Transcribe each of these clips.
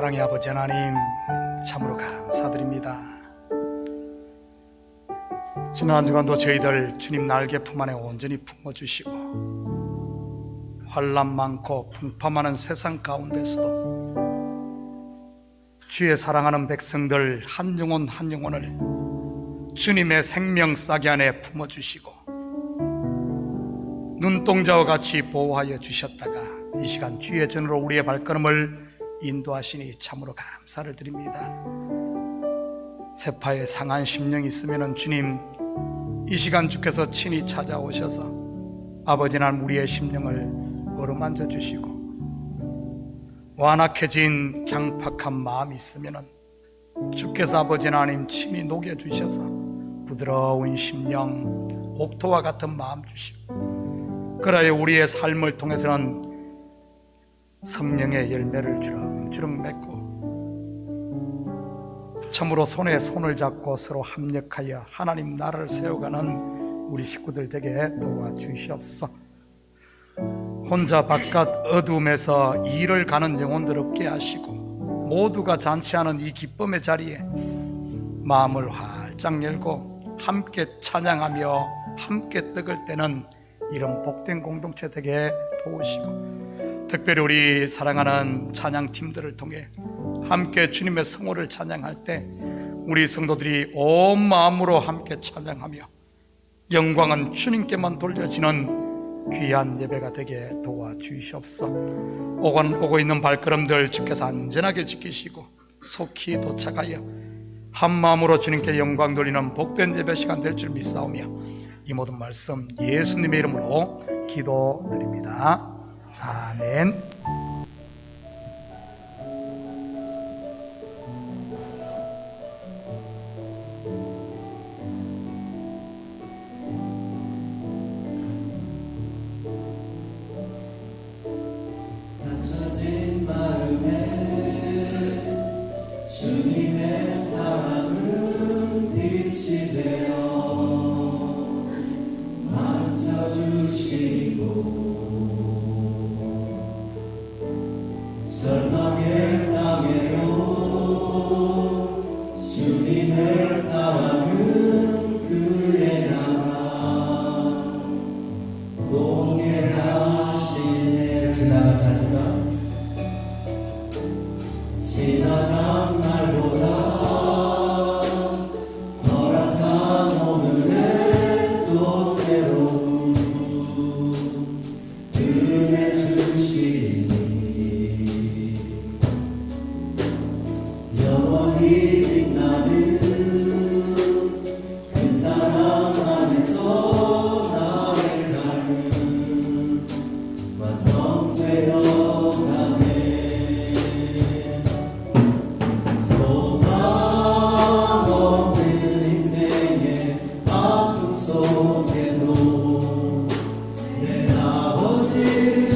사랑의 아버지 하나님, 참으로 감사드립니다. 지난 한 주간도 저희들 주님 날개 품 안에 온전히 품어주시고 환난 많고 풍파많은 세상 가운데서도 주의 사랑하는 백성들 한 영혼 한 영혼을 주님의 생명싸개 안에 품어주시고 눈동자와 같이 보호하여 주셨다가 이 시간 주의 전으로 우리의 발걸음을 인도하시니 참으로 감사를 드립니다. 세파에 상한 심령이 있으면 주님, 이 시간 주께서 친히 찾아오셔서 아버지 하나님 우리의 심령을 어루만져 주시고 완악해진 강팍한 마음이 있으면 주께서 아버지 하나님 친히 녹여주셔서 부드러운 심령, 옥토와 같은 마음 주시고 그러하여 우리의 삶을 통해서는 성령의 열매를 주렁주렁 맺고 참으로 손에 손을 잡고 서로 합력하여 하나님 나라를 세워가는 우리 식구들 되게 도와주시옵소서. 혼자 바깥 어둠에서 일을 가는 영혼들 없게 하시고 모두가 잔치하는 이 기쁨의 자리에 마음을 활짝 열고 함께 찬양하며 함께 떡을 떼는 이런 복된 공동체 되게 도우시고 특별히 우리 사랑하는 찬양팀들을 통해 함께 주님의 성호를 찬양할 때 우리 성도들이 온 마음으로 함께 찬양하며 영광은 주님께만 돌려지는 귀한 예배가 되게 도와주시옵소서. 오고 있는 발걸음들 주께서 안전하게 지키시고 속히 도착하여 한 마음으로 주님께 영광 돌리는 복된 예배 시간 될 줄 믿사오며 이 모든 말씀 예수님의 이름으로 기도드립니다. 아멘. 닫혀진 마음에 주님의 사랑은 빛이 되어 만져주시고 절망의 땅에도 주님의 사랑은 그의 나라 공개하시네. 지나간 날보다 허락한 오늘에 또 새로운 은혜 주시니 영원히 빛나는 그 사랑 안에서 나의 삶은 완성되어 가네. 소망 없는 인생의 아픔 속에도 내 아버지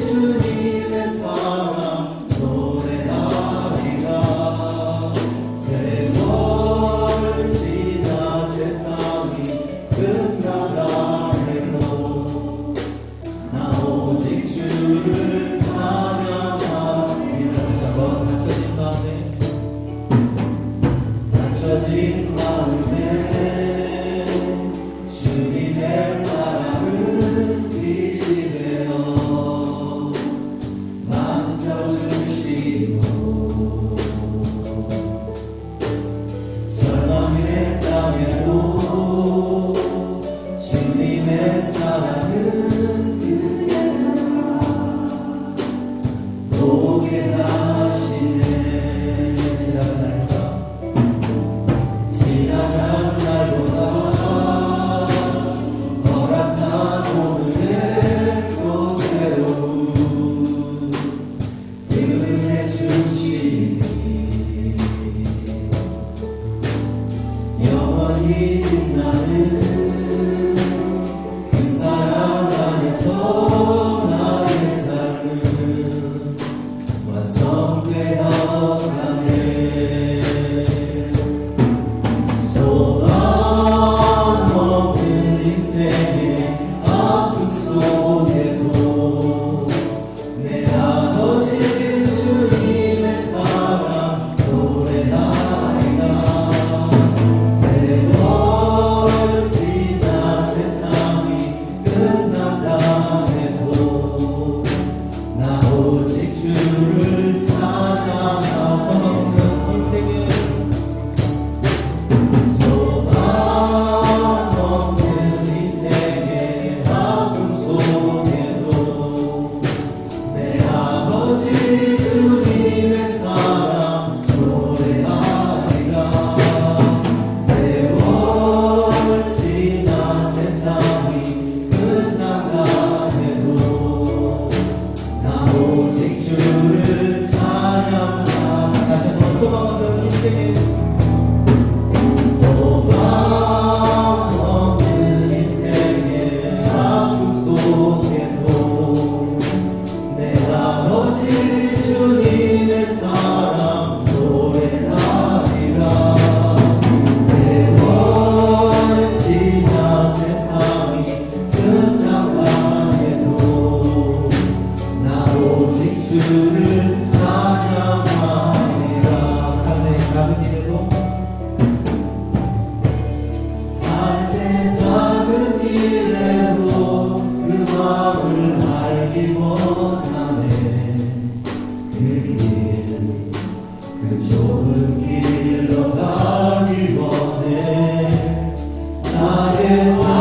주님의 사랑 노래하리라. 세월 지나 세상이 끝나가네도 나 오직 주를 찬양하리라. 닫혀진 마음에 닫혀진 마음에 주님의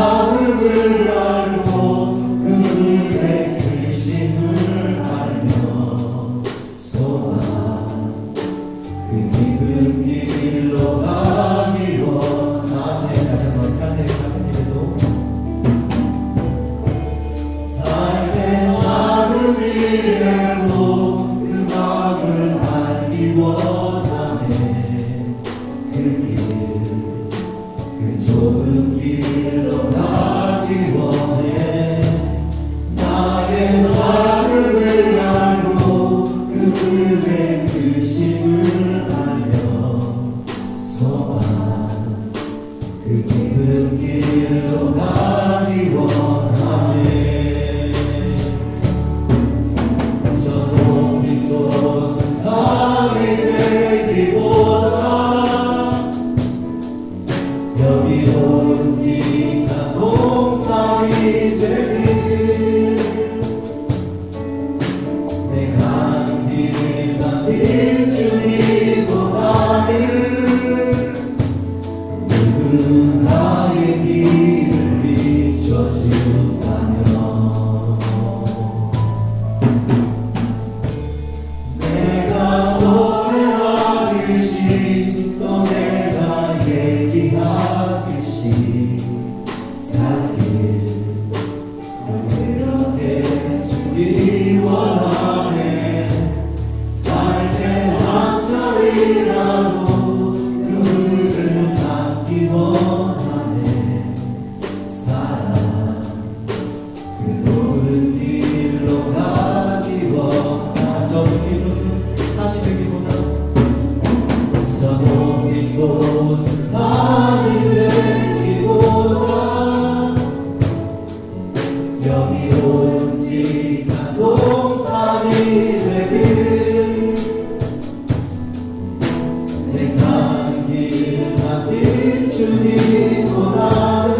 잡음을 알고 그물의 근심을 알며 소망 그 기쁜 길로 가기 원하네. 다시 한번 삶의 작은 일에도 삶의 작은 일에도 그 마음을 알기 원하네. 그 좁은 길로 가기 원해. 나의 작음을 알고 그분의 크심을 알며 소망 그 깊은 길로 가기 원하네. 저 높이 솟은 산이 되기보다 여기 오직한 동산이 되길. 내가 가는 길만 비추기보다는 누군가의 길을 비춰준다면 내가 노래하듯이 또 내가 얘기하듯이 살길 이렇게 주기 원하네. 살 때 한 절이라도 그물을 담기 원하네. 사랑 그 높은 길로 가기 원하네. 저 높이 솟은 산이 되기보다 저 높이 솟은 산이 되기보다 여기 오직한 동산이 되길. 내 가는 길만 비추기보다는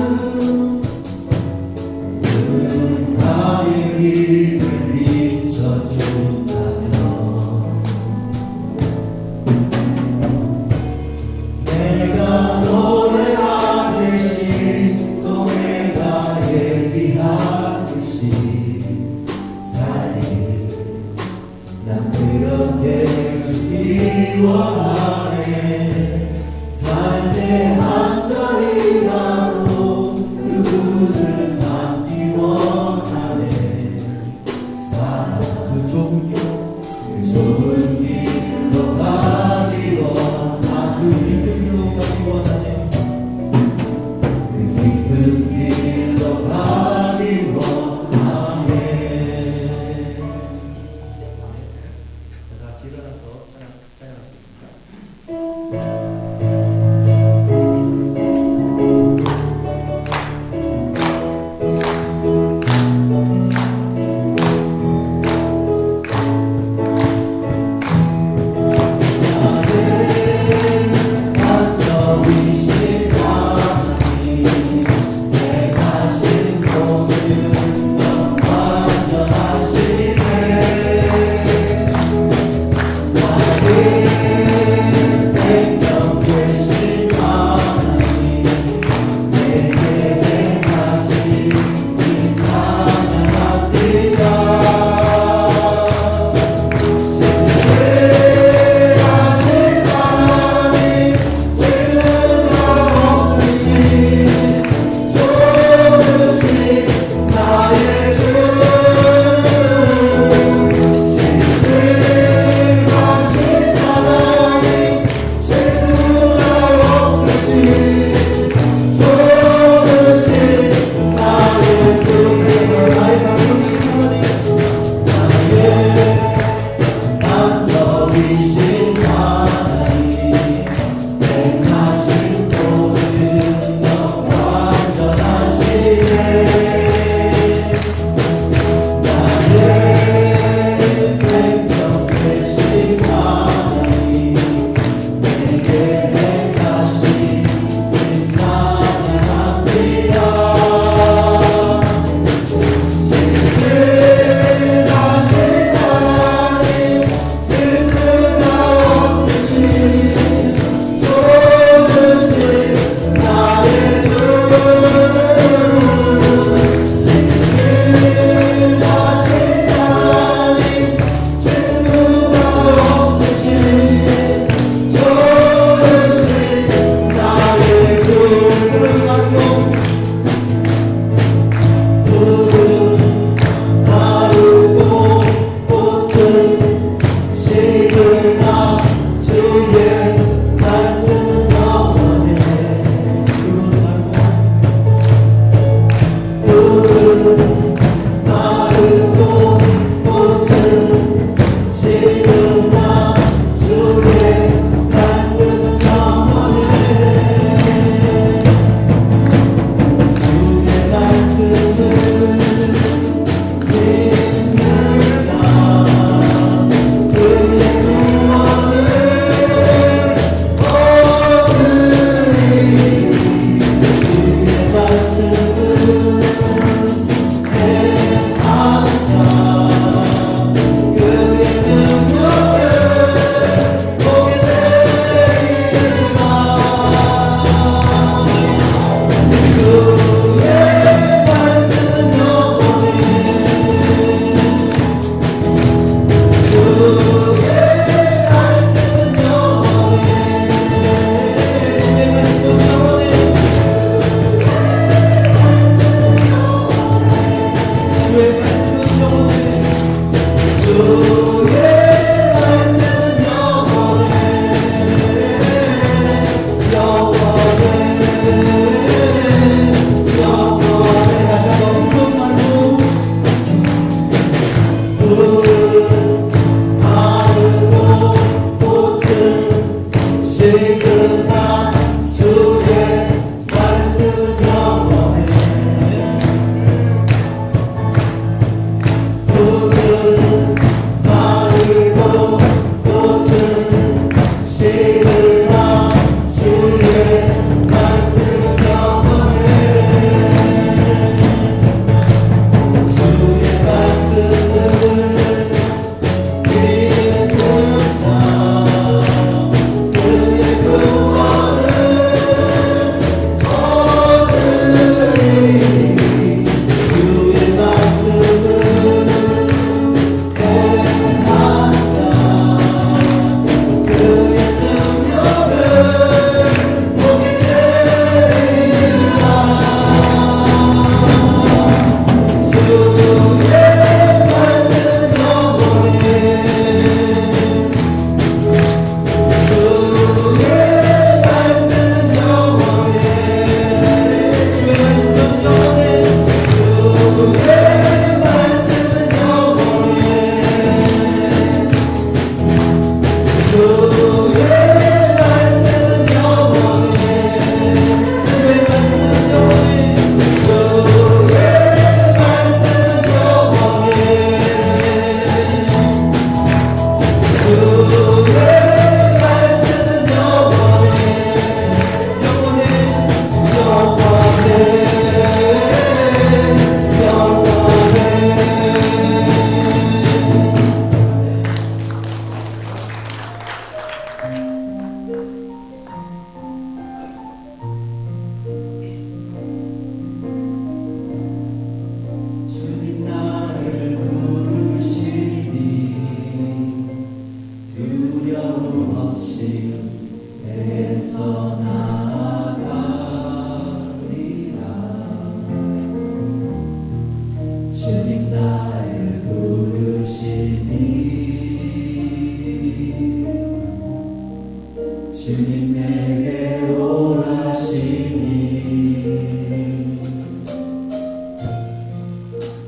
주님 내게 오라시니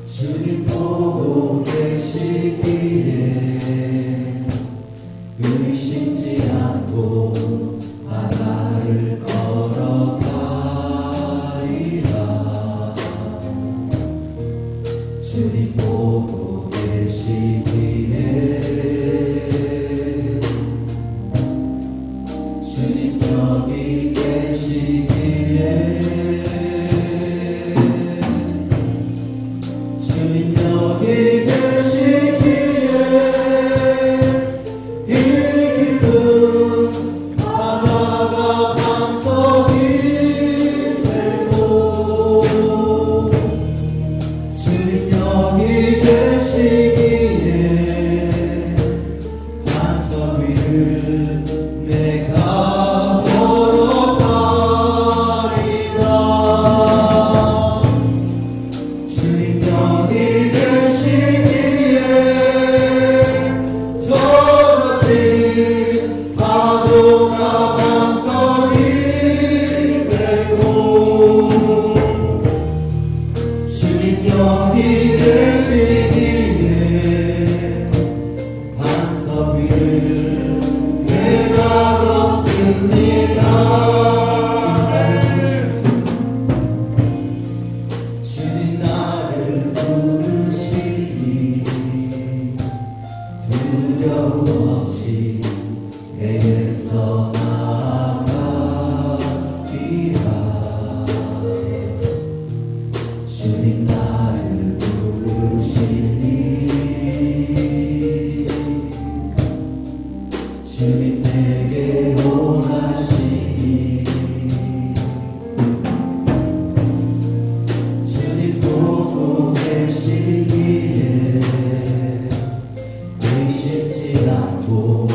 주님 보고 계시기에 의심치 않고 바다를 걸어가리라. 주님 보고 계시기에 주님 여기 계시기에 주님 여기 계시기에 이 깊은 바다가 반석이 되고 주님 여기 계시기에 반석 위를 내가 걸어가리라. 주님 여기 계시기에 저러진 파도가 반석 위를 메고 주님 여기 계시기에 반석 위를 내가 걷습니다. 주님 나를 부르시니 두려움 없이 배에서 나아가리라. 주님 나를 부르시니 주님 내게 오라시니 주님 보고 계시기에 의심치 않고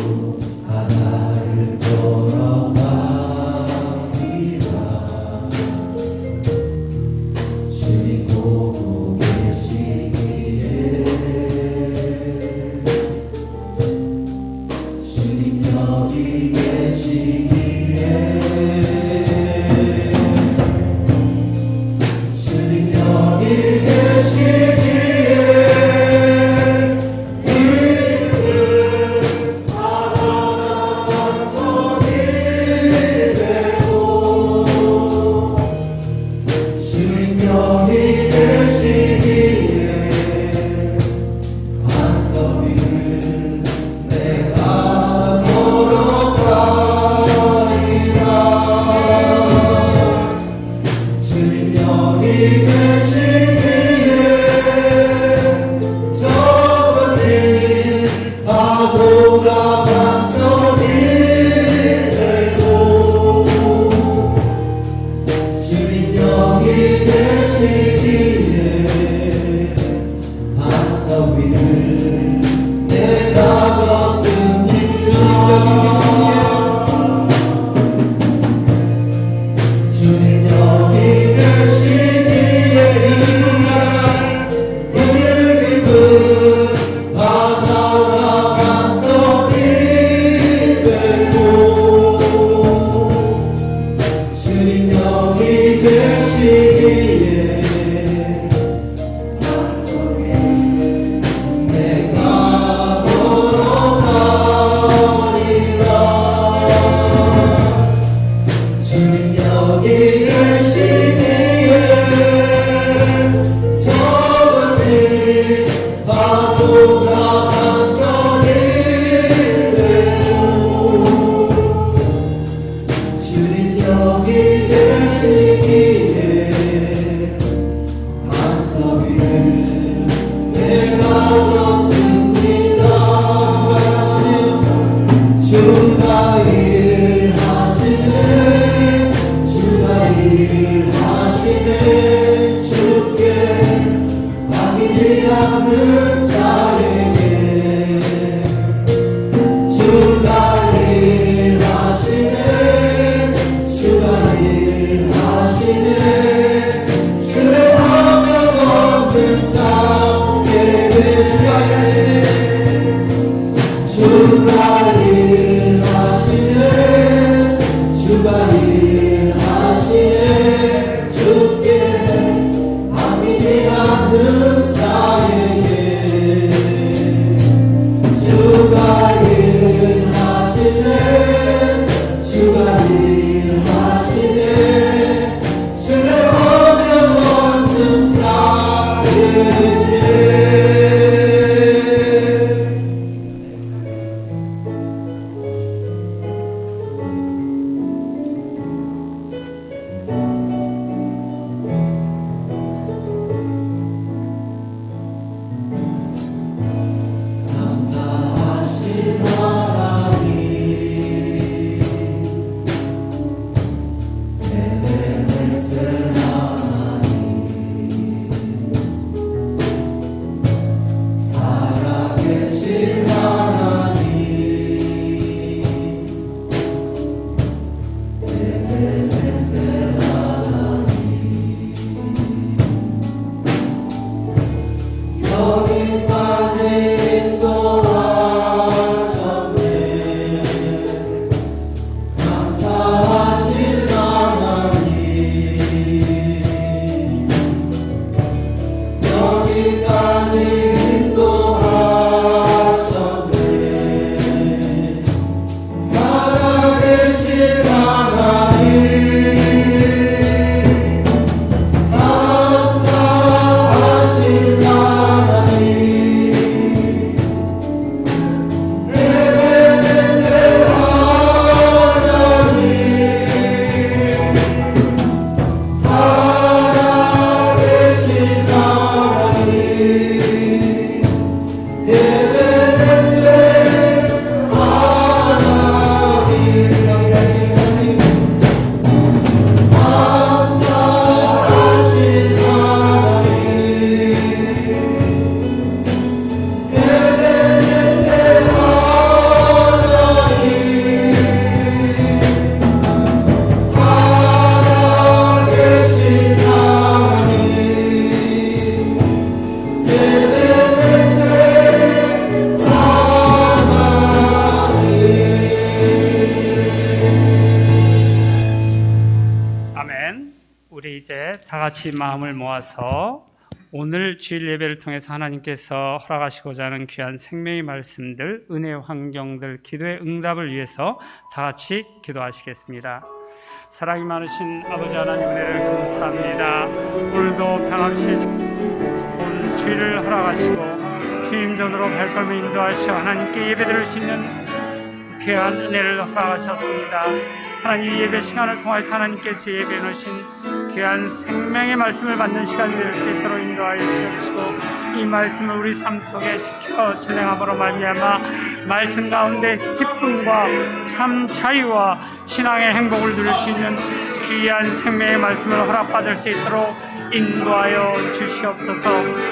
바다를 걸어가리라. 주님 보고 계시기에 같이 마음을 모아서 오늘 주일 예배를 통해서 하나님께서 허락하시고자 하는 귀한 생명의 말씀들, 은혜의 환경들, 기도의 응답을 위해서 다 같이 기도하시겠습니다. 사랑이 많으신 아버지 하나님, 은혜를 감사합니다. 오늘도 평안히 좋은 주일을 허락하시고 주임 전으로 발걸음을 인도하시어 하나님께 예배드릴 수 있는 귀한 은혜를 허락하셨습니다. 하나님, 예배 시간을 통해서 하나님께서 예배해 놓으신 귀한 생명의 말씀을 받는 시간이 될 수 있도록 인도하여 주시옵시고, 이 말씀을 우리 삶 속에 지켜 준행함으로 말미암아 말씀 가운데 기쁨과 참 자유와 신앙의 행복을 누릴 수 있는 귀한 생명의 말씀을 허락받을 수 있도록 인도하여 주시옵소서.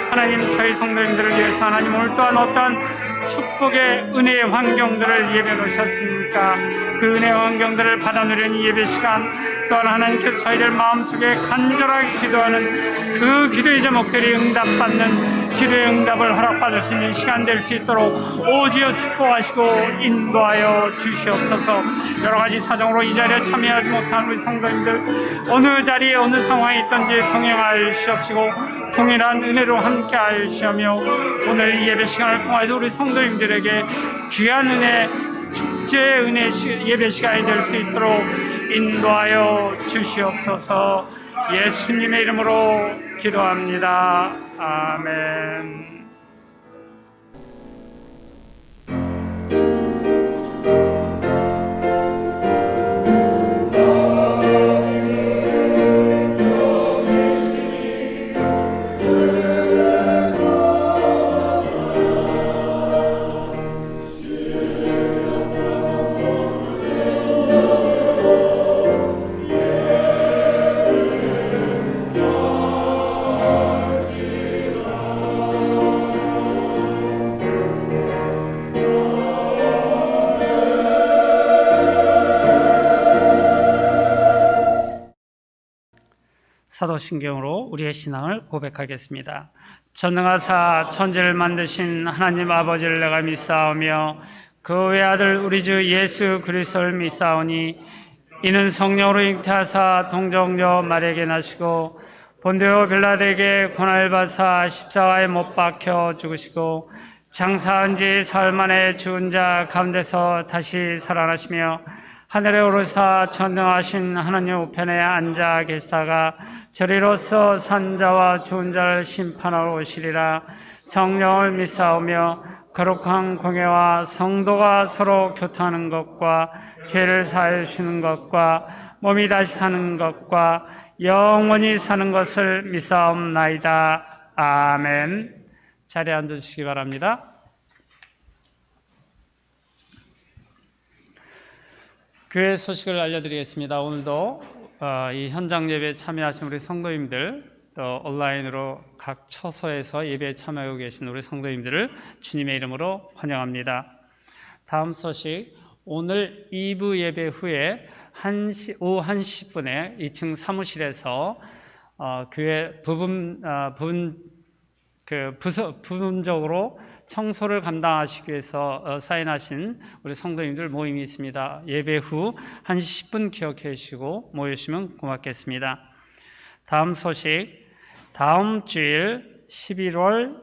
하나님, 저희 성도님들을 위해서 하나님 오늘 또한 어떠한 축복의 은혜의 환경들을 예배 놓으셨습니까? 그 은혜의 환경들을 받아 누리는 예배 시간, 또한 하나님께서 저희들 마음속에 간절하게 기도하는 그 기도의 제목들이 응답받는 기도의 응답을 허락받을 수 있는 시간 될 수 있도록 오지어 축복하시고 인도하여 주시옵소서. 여러 가지 사정으로 이 자리에 참여하지 못한 우리 성도님들, 어느 자리에 어느 상황에 있든지 동행하여 주시옵시고 동일한 은혜로 함께 하여 주시며, 오늘 이 예배 시간을 통해서 우리 성도님들에게 귀한 은혜, 축제의 은혜 예배 시간이 될 수 있도록 인도하여 주시옵소서. 예수님의 이름으로 기도합니다. 아멘. 사도신경으로 우리의 신앙을 고백하겠습니다. 전능하사 천지를 만드신 하나님 아버지를 내가 믿사오며 그 외아들 우리 주 예수 그리스도를 믿사오니, 이는 성령으로 잉태하사 동정녀 마리아에게 나시고 본디오 빌라도에게 고난을 받사 십자가에 못 박혀 죽으시고 장사한 지 사흘 만에 죽은 자 가운데서 다시 살아나시며 하늘에 오르사 전능하신 하나님 우편에 앉아 계시다가 저리로서 산자와 죽은 자를 심판하러 오시리라. 성령을 믿사오며 거룩한 공예와 성도가 서로 교통하는 것과 죄를 사하여 주시는 것과 몸이 다시 사는 것과 영원히 사는 것을 믿사옵나이다. 아멘. 자리에 앉아주시기 바랍니다. 교회 소식을 알려드리겠습니다. 오늘도 이 현장 예배에 참여하신 우리 성도님들, 또 온라인으로 각 처소에서 예배에 참여하고 계신 우리 성도님들을 주님의 이름으로 환영합니다. 다음 소식, 오늘 2부 예배 후에 오후 1시 10분에 2층 사무실에서 교회 부분적으로 청소를 감당하시기 위해서 사인하신 우리 성도님들 모임이 있습니다. 예배 후 1시 10분 기억해 주시고 모여주시면 고맙겠습니다. 다음 소식, 다음 주일 11월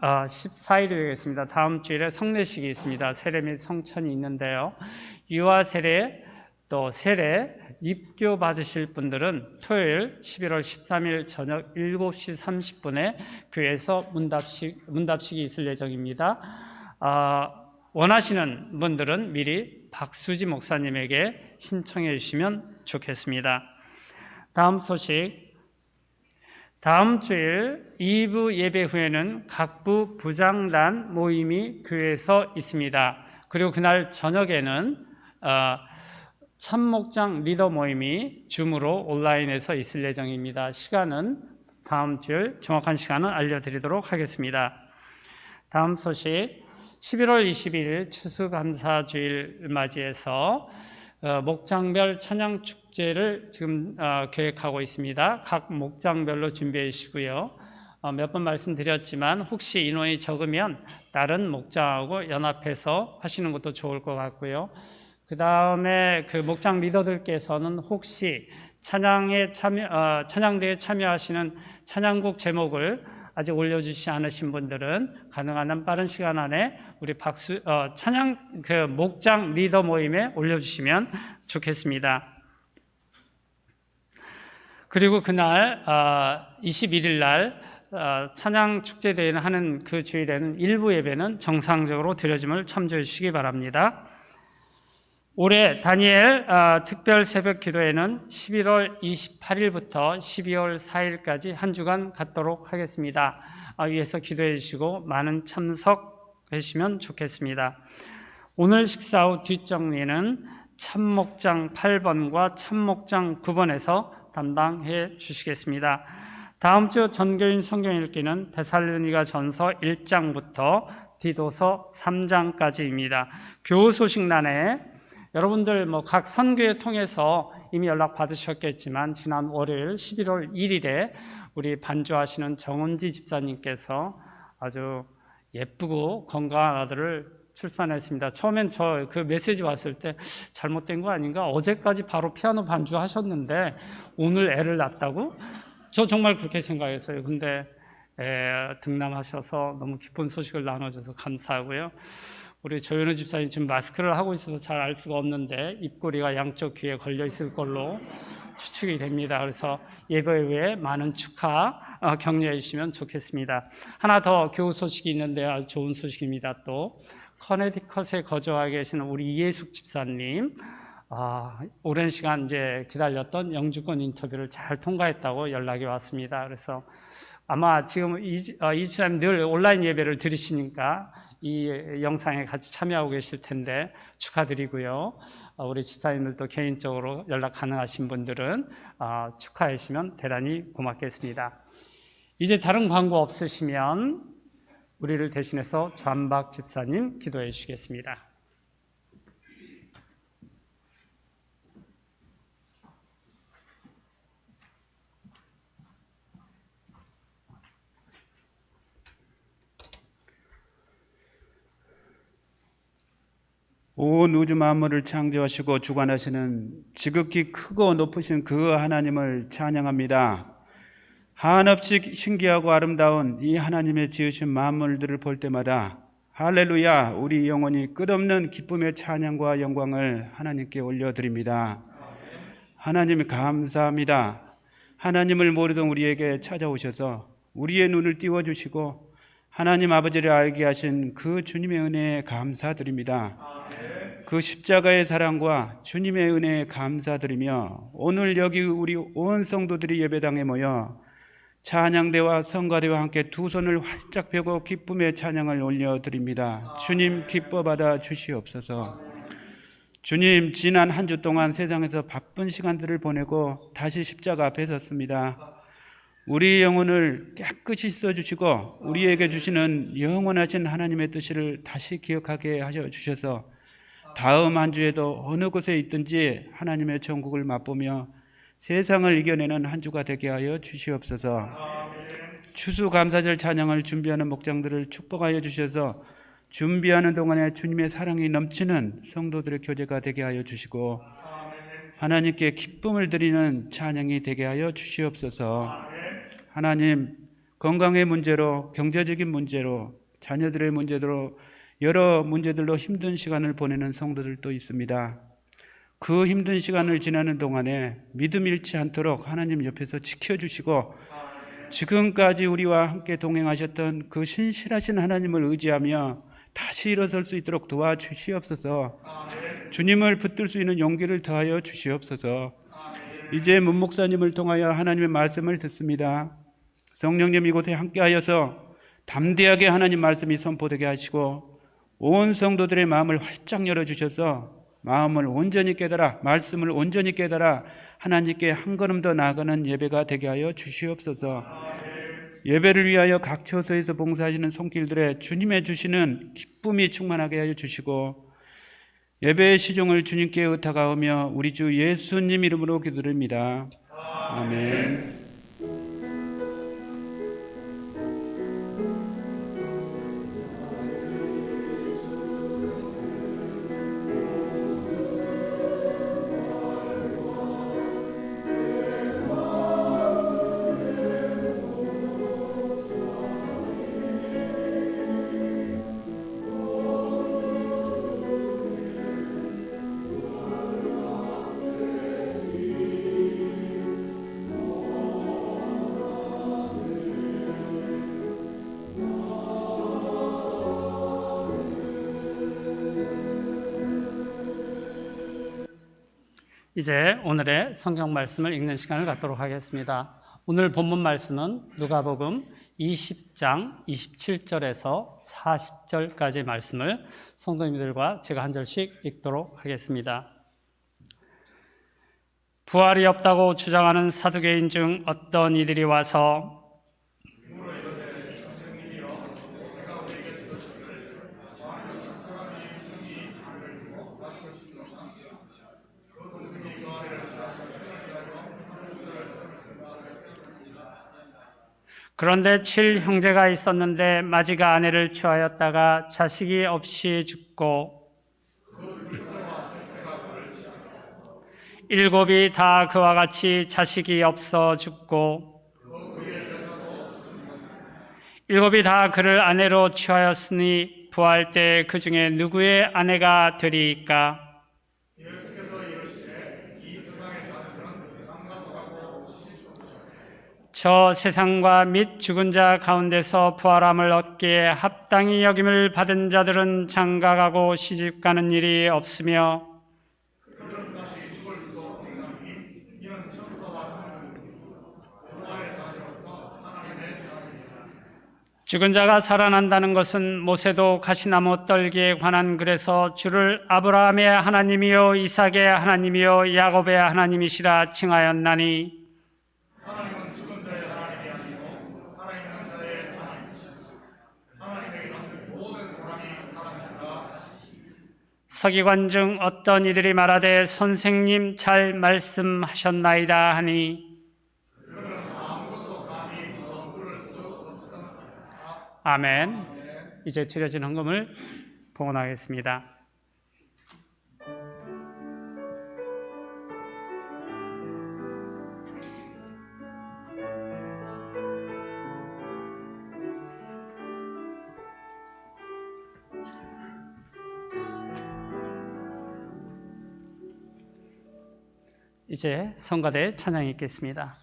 14일이 되겠습니다. 다음 주일에 성례식이 있습니다. 세례 및 성천이 있는데요. 유아 세례 또 세례 입교 받으실 분들은 토요일 11월 13일 저녁 7시 30분에 교회에서 문답식이 있을 예정입니다. 원하시는 분들은 미리 박수지 목사님에게 신청해 주시면 좋겠습니다. 다음 소식, 다음 주일 2부 예배 후에는 각부 부장단 모임이 교회에서 있습니다. 그리고 그날 저녁에는 참목장 리더 모임이 줌으로 온라인에서 있을 예정입니다. 시간은 다음 주일 정확한 시간은 알려드리도록 하겠습니다. 다음 소식, 11월 21일 추수감사주일 맞이해서 목장별 찬양축제를 지금 계획하고 있습니다. 각 목장별로 준비해 주시고요. 몇 번 말씀드렸지만 혹시 인원이 적으면 다른 목장하고 연합해서 하시는 것도 좋을 것 같고요. 그 다음에 그 목장 리더들께서는 혹시 찬양대에 참여하시는 찬양곡 제목을 아직 올려주시지 않으신 분들은 가능한 한 빠른 시간 안에 우리 찬양 목장 리더 모임에 올려주시면 좋겠습니다. 그리고 그날 21일 날 찬양 축제 대회를 하는 그 주일에는 일부 예배는 정상적으로 드려짐을 참조해 주시기 바랍니다. 올해 다니엘 특별 새벽 기도회는 11월 28일부터 12월 4일까지 한 주간 갖도록 하겠습니다. 위에서 기도해 주시고 많은 참석해 주시면 좋겠습니다. 오늘 식사 후 뒷정리는 참목장 8번과 참목장 9번에서 담당해 주시겠습니다. 다음 주 전교인 성경 읽기는 데살로니가 전서 1장부터 디도서 3장까지입니다. 교우 소식란에 여러분들 각 선교회 통해서 이미 연락 받으셨겠지만 지난 월요일 11월 1일에 우리 반주하시는 정은지 집사님께서 아주 예쁘고 건강한 아들을 출산했습니다. 처음엔 저 그 메시지 왔을 때 잘못된 거 아닌가? 어제까지 바로 피아노 반주하셨는데 오늘 애를 낳았다고? 저 정말 그렇게 생각했어요. 근데 등남하셔서 너무 기쁜 소식을 나눠줘서 감사하고요. 우리 조현우 집사님 지금 마스크를 하고 있어서 잘 알 수가 없는데 입꼬리가 양쪽 귀에 걸려 있을 걸로 추측이 됩니다. 그래서 예배 외에 많은 축하 격려해 주시면 좋겠습니다. 하나 더 교우 소식이 있는데 아주 좋은 소식입니다. 또 커네티컷에 거주하고 계시는 우리 이예숙 집사님 오랜 시간 이제 기다렸던 영주권 인터뷰를 잘 통과했다고 연락이 왔습니다. 그래서 아마 지금 이 집사님 늘 온라인 예배를 들으시니까 이 영상에 같이 참여하고 계실 텐데 축하드리고요. 우리 집사님들도 개인적으로 연락 가능하신 분들은 축하해 주시면 대단히 고맙겠습니다. 이제 다른 광고 없으시면 우리를 대신해서 전박 집사님 기도해 주시겠습니다. 온 우주 만물을 창조하시고 주관하시는 지극히 크고 높으신 그 하나님을 찬양합니다. 한없이 신기하고 아름다운 이 하나님의 지으신 만물들을 볼 때마다 할렐루야, 우리 영혼이 끝없는 기쁨의 찬양과 영광을 하나님께 올려드립니다. 하나님 감사합니다. 하나님을 모르던 우리에게 찾아오셔서 우리의 눈을 띄워주시고 하나님 아버지를 알게 하신 그 주님의 은혜에 감사드립니다. 그 십자가의 사랑과 주님의 은혜에 감사드리며 오늘 여기 우리 온 성도들이 예배당에 모여 찬양대와 성가대와 함께 두 손을 활짝 펴고 기쁨의 찬양을 올려드립니다. 주님 기뻐 받아 주시옵소서. 주님, 지난 한 주 동안 세상에서 바쁜 시간들을 보내고 다시 십자가 앞에 섰습니다. 우리 영혼을 깨끗이 써주시고 우리에게 주시는 영원하신 하나님의 뜻을 다시 기억하게 하여 주셔서 다음 한 주에도 어느 곳에 있든지 하나님의 천국을 맛보며 세상을 이겨내는 한 주가 되게 하여 주시옵소서. 추수감사절 찬양을 준비하는 목장들을 축복하여 주셔서 준비하는 동안에 주님의 사랑이 넘치는 성도들의 교제가 되게 하여 주시고 하나님께 기쁨을 드리는 찬양이 되게 하여 주시옵소서. 하나님, 건강의 문제로, 경제적인 문제로, 자녀들의 문제로, 여러 문제들로 힘든 시간을 보내는 성도들도 있습니다. 그 힘든 시간을 지나는 동안에 믿음 잃지 않도록 하나님 옆에서 지켜주시고 지금까지 우리와 함께 동행하셨던 그 신실하신 하나님을 의지하며 다시 일어설 수 있도록 도와주시옵소서. 주님을 붙들 수 있는 용기를 더하여 주시옵소서. 이제 문 목사님을 통하여 하나님의 말씀을 듣습니다. 성령님 이곳에 함께하여서 담대하게 하나님 말씀이 선포되게 하시고 온 성도들의 마음을 활짝 열어주셔서 마음을 온전히 깨달아, 말씀을 온전히 깨달아 하나님께 한 걸음 더 나아가는 예배가 되게 하여 주시옵소서. 예배를 위하여 각 처소에서 봉사하시는 손길들의 주님의 주시는 기쁨이 충만하게 하여 주시고 예배의 시종을 주님께 의탁하오며 우리 주 예수님 이름으로 기도드립니다. 아멘. 이제 오늘의 성경 말씀을 읽는 시간을 갖도록 하겠습니다. 오늘 본문 말씀은 누가복음 20장 27절에서 40절까지의 말씀을 성도님들과 제가 한 절씩 읽도록 하겠습니다. 부활이 없다고 주장하는 사두개인 중 어떤 이들이 와서 그런데 7형제가 있었는데 마지가 아내를 취하였다가 자식이 없이 죽고 7이 다 그와 같이 자식이 없어 죽고 7이 다 그를 아내로 취하였으니 부활 때 그 중에 누구의 아내가 되리이까? 저 세상과 및 죽은 자 가운데서 부활함을 얻기에 합당히 여김을 받은 자들은 장가가고 시집가는 일이 없으며 죽은 자가 살아난다는 것은 모세도 가시나무 떨기에 관한 글에서 주를 아브라함의 하나님이요 이삭의 하나님이요 야곱의 하나님이시라 칭하였나니 서기관 중 어떤 이들이 말하되 선생님 잘 말씀하셨나이다 하니 아멘. 이제 드려진 헌금을 봉헌하겠습니다. 이제 성가대 찬양이 있겠습니다.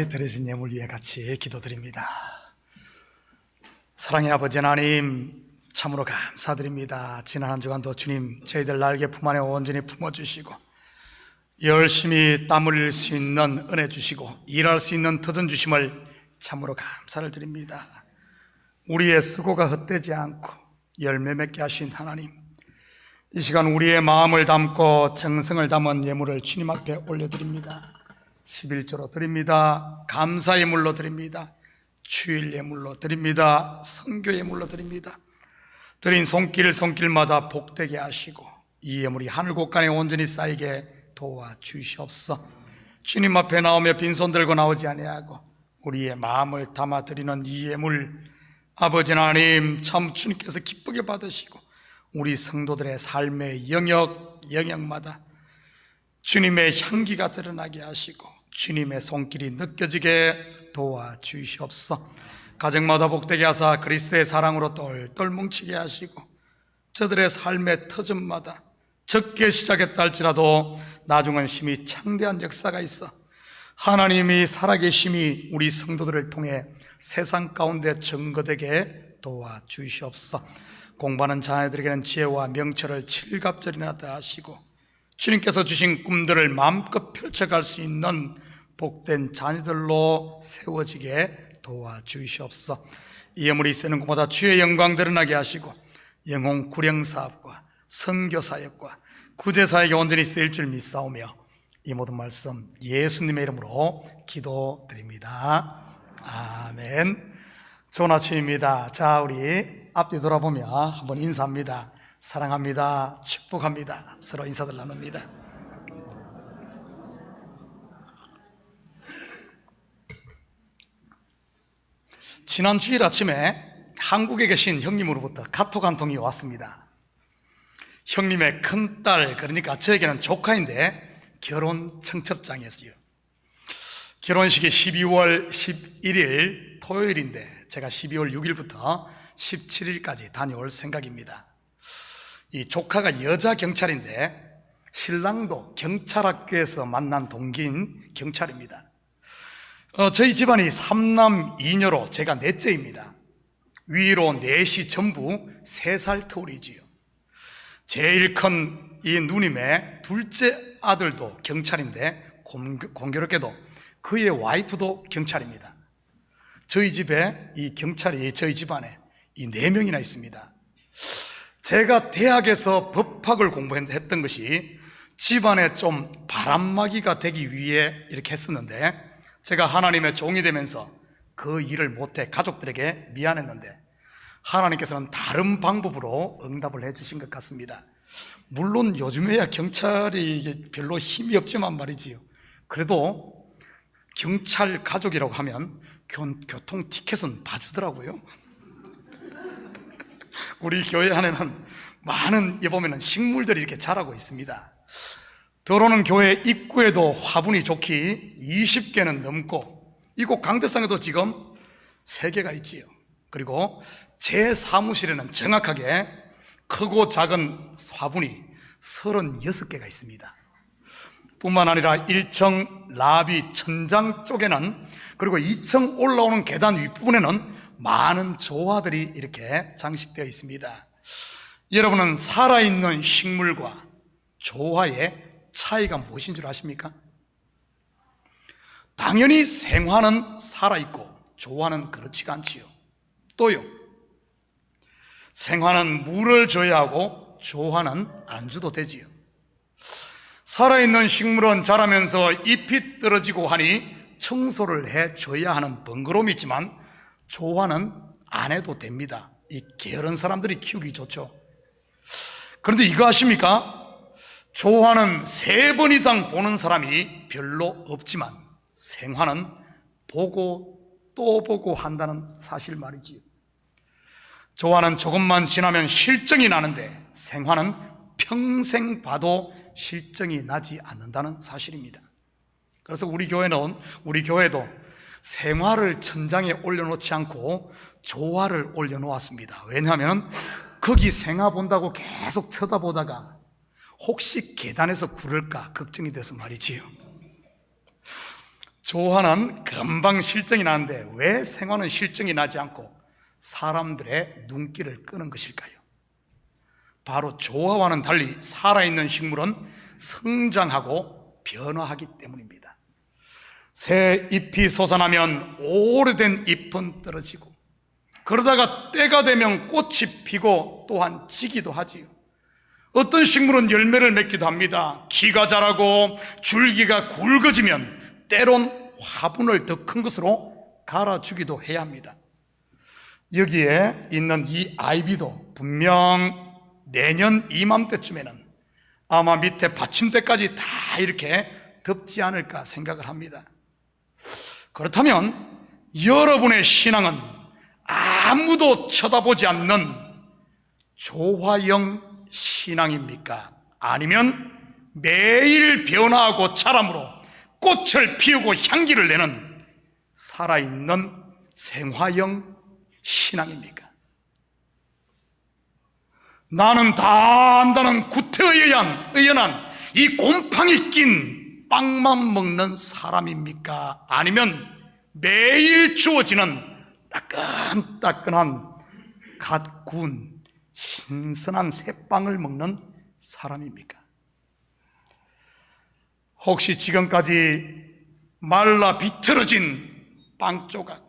하나님께 드려진 예물 위해 같이 기도드립니다. 사랑의 아버지 하나님, 참으로 감사드립니다. 지난 한 주간도 주님 저희들 날개 품 안에 온전히 품어주시고 열심히 땀 흘릴 수 있는 은혜 주시고 일할 수 있는 터전 주심을 참으로 감사를 드립니다. 우리의 수고가 헛되지 않고 열매 맺게 하신 하나님, 이 시간 우리의 마음을 담고 정성을 담은 예물을 주님 앞에 올려드립니다. 11조로 드립니다. 감사 예물로 드립니다. 주일 예물로 드립니다. 선교 예물로 드립니다. 드린 손길마다 복되게 하시고 이 예물이 하늘 곳간에 온전히 쌓이게 도와주시옵소서. 주님 앞에 나오며 빈손 들고 나오지 아니하고 우리의 마음을 담아 드리는 이 예물, 아버지 하나님 참 주님께서 기쁘게 받으시고 우리 성도들의 삶의 영역마다 주님의 향기가 드러나게 하시고 주님의 손길이 느껴지게 도와주시옵소서. 가정마다 복되게 하사 그리스도의 사랑으로 똘똘 뭉치게 하시고 저들의 삶의 터전마다 적게 시작했다 할지라도 나중은 심히 창대한 역사가 있어 하나님이 살아계심이 우리 성도들을 통해 세상 가운데 증거되게 도와주시옵소서. 공부하는 자녀들에게는 지혜와 명철을 칠갑절이나 더하시고 주님께서 주신 꿈들을 마음껏 펼쳐갈 수 있는 복된 자녀들로 세워지게 도와주시옵소서. 이 예물이 쓰는 곳마다 주의 영광 드러나게 하시고 영혼 구령 사업과 선교 사역과 구제 사역에 온전히 쓰일 줄 믿사오며 이 모든 말씀 예수님의 이름으로 기도드립니다. 아멘. 좋은 아침입니다. 자, 우리 앞뒤 돌아보며 한번 인사합니다. 사랑합니다. 축복합니다. 서로 인사들 나눕니다. 지난 주일 아침에 한국에 계신 형님으로부터 카톡 한 통이 왔습니다. 형님의 큰딸, 그러니까 저에게는 조카인데 결혼 청첩장이었어요. 결혼식이 12월 11일 토요일인데 제가 12월 6일부터 17일까지 다녀올 생각입니다. 이 조카가 여자 경찰인데 신랑도 경찰학교에서 만난 동기인 경찰입니다. 저희 집안이 3남 2녀로 제가 넷째입니다. 위로 넷이 전부 3살 터울이지요. 제일 큰 이 누님의 둘째 아들도 경찰인데 공교롭게도 그의 와이프도 경찰입니다. 저희 집에 이 경찰이 저희 집안에 이 4명이나 있습니다. 제가 대학에서 법학을 공부했던 것이 집안에 좀 바람막이가 되기 위해 이렇게 했었는데 제가 하나님의 종이 되면서 그 일을 못해 가족들에게 미안했는데 하나님께서는 다른 방법으로 응답을 해주신 것 같습니다. 물론 요즘에야 경찰이 별로 힘이 없지만 말이지요. 그래도 경찰 가족이라고 하면 교통 티켓은 봐주더라고요. 우리 교회 안에는 많은 보면은 식물들이 이렇게 자라고 있습니다. 들어오는 교회 입구에도 화분이 좋기 20개는 넘고 이곳 강대상에도 지금 3개가 있지요. 그리고 제 사무실에는 정확하게 크고 작은 화분이 36개가 있습니다. 뿐만 아니라 1층 라비 천장 쪽에는 그리고 2층 올라오는 계단 윗부분에는 많은 조화들이 이렇게 장식되어 있습니다. 여러분은 살아있는 식물과 조화의 차이가 무엇인 줄 아십니까? 당연히 생화는 살아있고 조화는 그렇지가 않지요. 또요, 생화는 물을 줘야 하고 조화는 안 줘도 되지요. 살아있는 식물은 자라면서 잎이 떨어지고 하니 청소를 해줘야 하는 번거로움이 있지만 조화는 안 해도 됩니다. 이 게으른 사람들이 키우기 좋죠. 그런데 이거 아십니까? 조화는 3번 이상 보는 사람이 별로 없지만 생화는 보고 또 보고 한다는 사실 말이지요. 조화는 조금만 지나면 실증이 나는데 생화는 평생 봐도 실증이 나지 않는다는 사실입니다. 그래서 우리 교회도 생화를 천장에 올려놓지 않고 조화를 올려놓았습니다. 왜냐하면 거기 생화 본다고 계속 쳐다보다가 혹시 계단에서 구를까 걱정이 돼서 말이지요. 조화는 금방 실정이 나는데 왜 생화는 실정이 나지 않고 사람들의 눈길을 끄는 것일까요? 바로 조화와는 달리 살아있는 식물은 성장하고 변화하기 때문입니다. 새 잎이 솟아나면 오래된 잎은 떨어지고, 그러다가 때가 되면 꽃이 피고 또한 지기도 하지요. 어떤 식물은 열매를 맺기도 합니다. 키가 자라고 줄기가 굵어지면 때론 화분을 더 큰 것으로 갈아주기도 해야 합니다. 여기에 있는 이 아이비도 분명 내년 이맘때쯤에는 아마 밑에 받침대까지 다 이렇게 덮지 않을까 생각을 합니다. 그렇다면 여러분의 신앙은 아무도 쳐다보지 않는 조화형 신앙입니까? 아니면 매일 변화하고 자람으로 꽃을 피우고 향기를 내는 살아있는 생화형 신앙입니까? 나는 다 안다는 구태의연한 이 곰팡이 낀 빵만 먹는 사람입니까? 아니면 매일 주어지는 따끈따끈한 갓 구운 신선한 새빵을 먹는 사람입니까? 혹시 지금까지 말라 비틀어진 빵 조각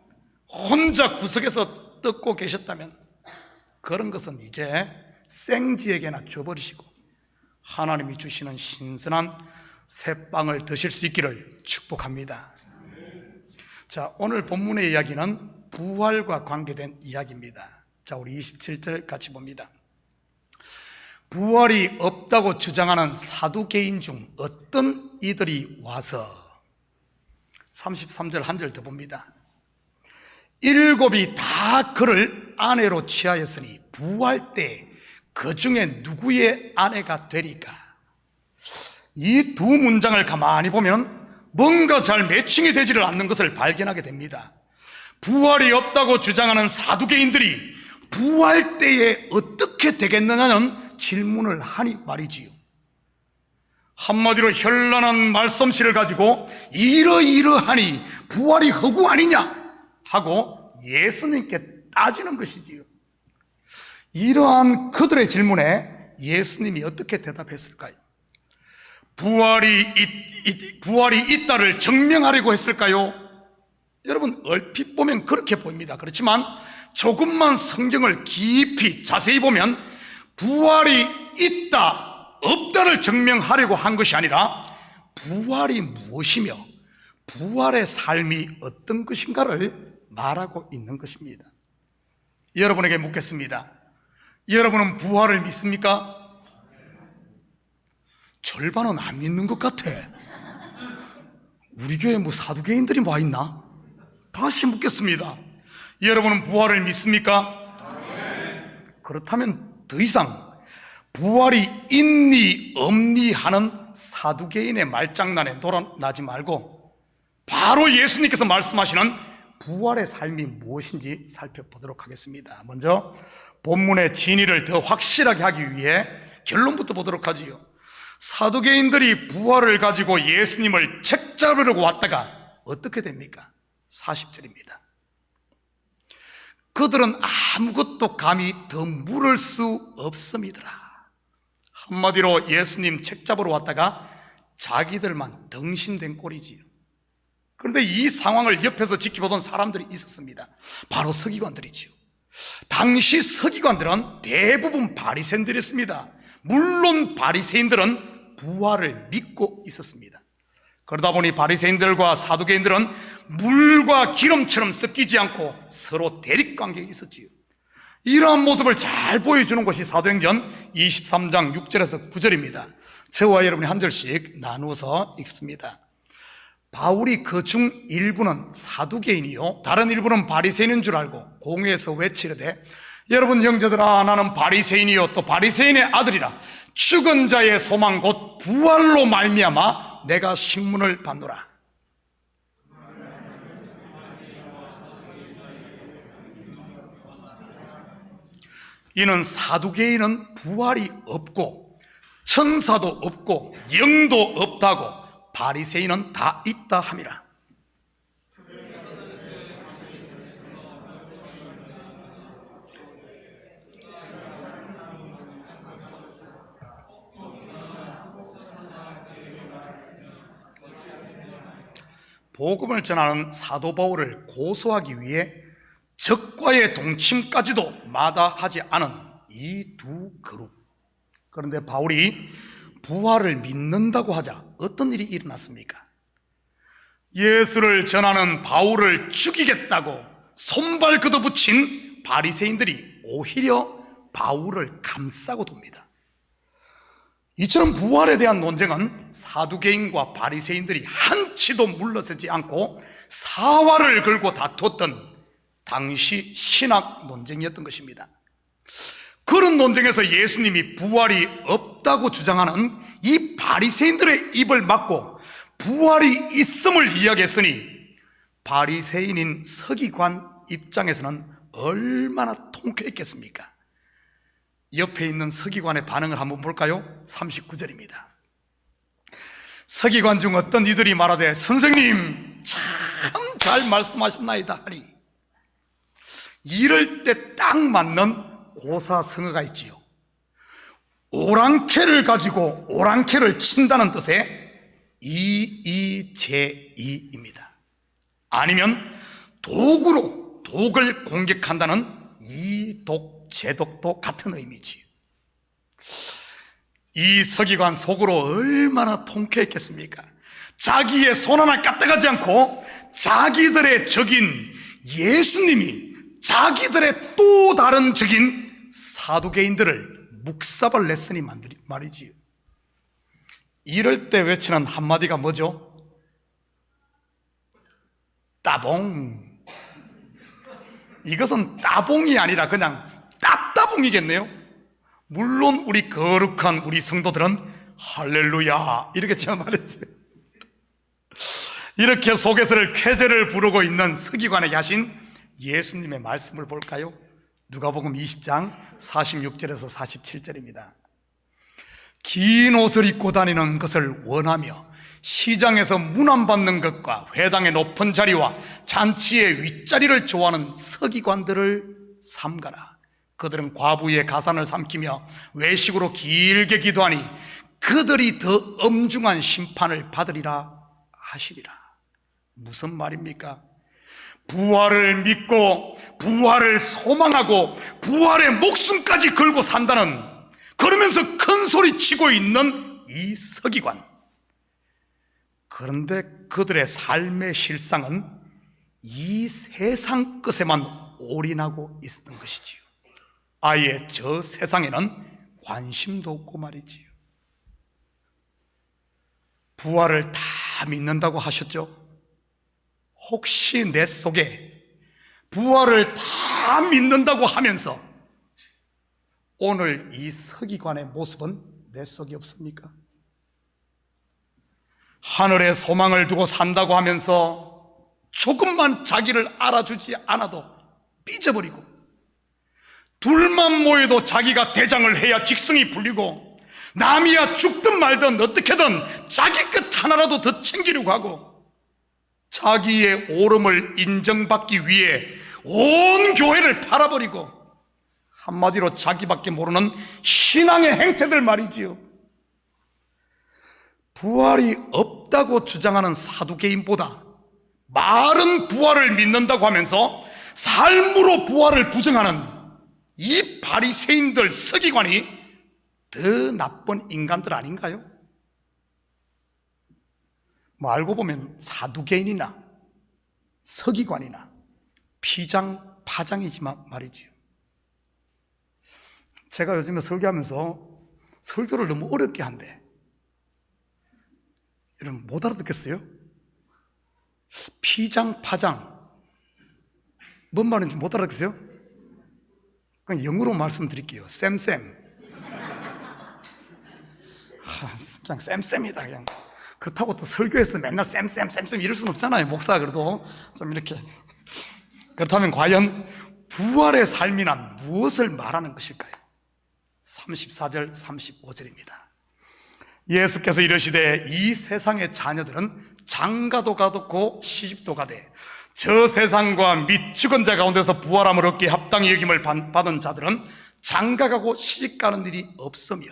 혼자 구석에서 뜯고 계셨다면 그런 것은 이제 생지에게나 줘버리시고 하나님이 주시는 신선한 새빵을 드실 수 있기를 축복합니다. 자, 오늘 본문의 이야기는 부활과 관계된 이야기입니다. 자, 우리 27절 같이 봅니다. 부활이 없다고 주장하는 사두개인 중 어떤 이들이 와서 33절 한 절 더 봅니다. 일곱이 다 그를 아내로 취하였으니 부활 때 그 중에 누구의 아내가 되리까? 이 두 문장을 가만히 보면 뭔가 잘 매칭이 되지를 않는 것을 발견하게 됩니다. 부활이 없다고 주장하는 사두개인들이 부활 때에 어떻게 되겠느냐는 질문을 하니 말이지요. 한마디로 현란한 말솜씨를 가지고 이러이러하니 부활이 허구 아니냐 하고 예수님께 따지는 것이지요. 이러한 그들의 질문에 예수님이 어떻게 대답했을까요? 부활이 있다를 증명하려고 했을까요? 여러분, 얼핏 보면 그렇게 보입니다. 그렇지만 조금만 성경을 깊이 자세히 보면 부활이 있다, 없다를 증명하려고 한 것이 아니라 부활이 무엇이며 부활의 삶이 어떤 것인가를 말하고 있는 것입니다. 여러분에게 묻겠습니다. 여러분은 부활을 믿습니까? 절반은 안 믿는 것 같아. 우리 교회에 뭐 사두개인들이 와 있나? 다시 묻겠습니다. 여러분은 부활을 믿습니까? 그렇다면 더 이상 부활이 있니 없니 하는 사두개인의 말장난에 놀아나지 말고 바로 예수님께서 말씀하시는 부활의 삶이 무엇인지 살펴보도록 하겠습니다. 먼저 본문의 진위를 더 확실하게 하기 위해 결론부터 보도록 하지요. 사두개인들이 부활을 가지고 예수님을 책잡으려고 왔다가 어떻게 됩니까? 40절입니다. 그들은 아무것도 감히 더 물을 수 없음이더라. 한마디로 예수님 책잡으러 왔다가 자기들만 덩신된 꼴이지요. 그런데 이 상황을 옆에서 지켜보던 사람들이 있었습니다. 바로 서기관들이지요. 당시 서기관들은 대부분 바리새인들이었습니다. 물론 바리새인들은 부활을 믿고 있었습니다. 그러다 보니 바리새인들과 사두개인들은 물과 기름처럼 섞이지 않고 서로 대립관계에 있었지요. 이러한 모습을 잘 보여주는 것이 사도행전 23장 6절에서 9절입니다. 저와 여러분이 한 절씩 나누어서 읽습니다. 바울이 그 중 일부는 사두개인이요 다른 일부는 바리새인인 줄 알고 공회에서 외치르되 여러분 형제들아, 나는 바리새인이요 또 바리새인의 아들이라. 죽은 자의 소망 곧 부활로 말미암아 내가 신문을 받노라. 이는 사두개인은 부활이 없고 천사도 없고 영도 없다고 바리새인은 다 있다 함이라. 복음을 전하는 사도 바울을 고소하기 위해 적과의 동침까지도 마다하지 않은 이 두 그룹. 그런데 바울이 부활을 믿는다고 하자 어떤 일이 일어났습니까? 예수를 전하는 바울을 죽이겠다고 손발 걷어붙인 바리새인들이 오히려 바울을 감싸고 돕니다. 이처럼 부활에 대한 논쟁은 사두개인과 바리새인들이 한치도 물러서지 않고 사활을 걸고 다투었던 당시 신학 논쟁이었던 것입니다. 그런 논쟁에서 예수님이 부활이 없다고 주장하는 이 바리새인들의 입을 막고 부활이 있음을 이야기했으니 바리새인인 서기관 입장에서는 얼마나 통쾌했겠습니까? 옆에 있는 서기관의 반응을 한번 볼까요? 39절입니다. 서기관 중 어떤 이들이 말하되 선생님 참 잘 말씀하셨나이다 하니 이럴 때 딱 맞는 고사성어가 있지요. 오랑캐를 가지고 오랑캐를 친다는 뜻의 이의제이입니다. 아니면 도구로 독을 공격한다는 이독제독도 같은 의미지요. 이 서기관 속으로 얼마나 통쾌했겠습니까? 자기의 손 하나 까딱하지 않고 자기들의 적인 예수님이 자기들의 또 다른 적인 사두개인들을 묵사발 냈으니 말이지요. 이럴 때 외치는 한마디가 뭐죠? 따봉. 이것은 따봉이 아니라 그냥 따따봉이겠네요. 물론 우리 거룩한 우리 성도들은 할렐루야 이러겠지만 말이죠. 이렇게 속에서를 쾌재를 부르고 있는 서기관에게 하신 예수님의 말씀을 볼까요? 누가복음 20장 46절에서 47절입니다. 긴 옷을 입고 다니는 것을 원하며 시장에서 문안받는 것과 회당의 높은 자리와 잔치의 윗자리를 좋아하는 서기관들을 삼가라. 그들은 과부의 가산을 삼키며 외식으로 길게 기도하니 그들이 더 엄중한 심판을 받으리라 하시리라. 무슨 말입니까? 부활을 믿고 부활을 소망하고 부활의 목숨까지 걸고 산다는, 그러면서 큰 소리 치고 있는 이 서기관. 그런데 그들의 삶의 실상은 이 세상 것에만 올인하고 있었던 것이지요. 아예 저 세상에는 관심도 없고 말이지요. 부활을 다 믿는다고 하셨죠? 혹시 내 속에 부활을 다 믿는다고 하면서 오늘 이 서기관의 모습은 내 속에 없습니까? 하늘에 소망을 두고 산다고 하면서 조금만 자기를 알아주지 않아도 삐져버리고, 둘만 모여도 자기가 대장을 해야 직성이 풀리고, 남이야 죽든 말든 어떻게든 자기 것 하나라도 더 챙기려고 하고, 자기의 옳음을 인정받기 위해 온 교회를 팔아버리고, 한마디로 자기밖에 모르는 신앙의 행태들 말이지요. 부활이 없다고 주장하는 사두개인보다 말은 부활을 믿는다고 하면서 삶으로 부활을 부정하는 이 바리새인들 서기관이 더 나쁜 인간들 아닌가요? 뭐 알고 보면 사두개인이나 서기관이나 피장파장이지만 말이지요. 제가 요즘에 설교하면서 설교를 너무 어렵게 한대. 여러분 못 알아듣겠어요? 피장파장 뭔 말인지 못 알아듣겠어요? 그냥 영어로 말씀드릴게요. 쌤쌤. 그냥 쌤쌤이다 그냥. 그렇다고 또 설교에서 맨날 쌤쌤 이럴 수는 없잖아요. 목사가 그래도 좀 이렇게. 그렇다면 과연 부활의 삶이란 무엇을 말하는 것일까요? 34절 35절입니다. 예수께서 이르시되 이 세상의 자녀들은 장가도 가고 시집도 가되 저 세상과 및 죽은 자 가운데서 부활함을 얻기에 합당히 여김을 받은 자들은 장가가고 시집가는 일이 없으며,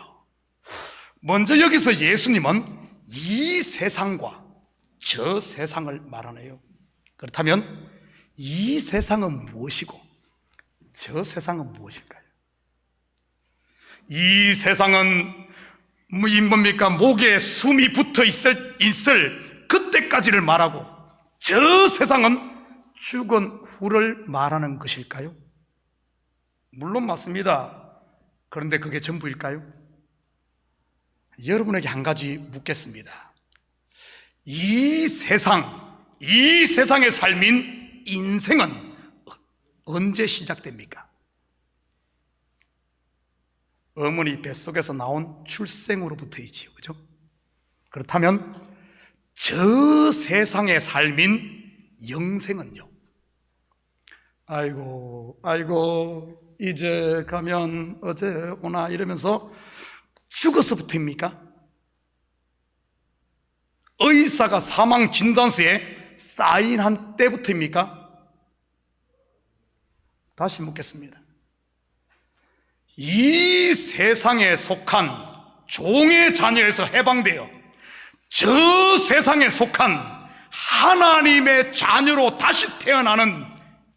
먼저 여기서 예수님은 이 세상과 저 세상을 말하네요. 그렇다면 이 세상은 무엇이고 저 세상은 무엇일까요? 이 세상은 뭡니까? 목에 숨이 붙어 있을 그때까지를 말하고 저 세상은 죽은 후를 말하는 것일까요? 물론 맞습니다. 그런데 그게 전부일까요? 여러분에게 한 가지 묻겠습니다. 이 세상의 삶인 인생은 언제 시작됩니까? 어머니 뱃속에서 나온 출생으로부터이지요. 그죠? 그렇다면 저 세상의 삶인 영생은요? 아이고 이제 가면 어제 오나 이러면서 죽어서부터입니까? 의사가 사망 진단서에 사인한 때부터입니까? 다시 묻겠습니다. 이 세상에 속한 종의 자녀에서 해방되어 저 세상에 속한 하나님의 자녀로 다시 태어나는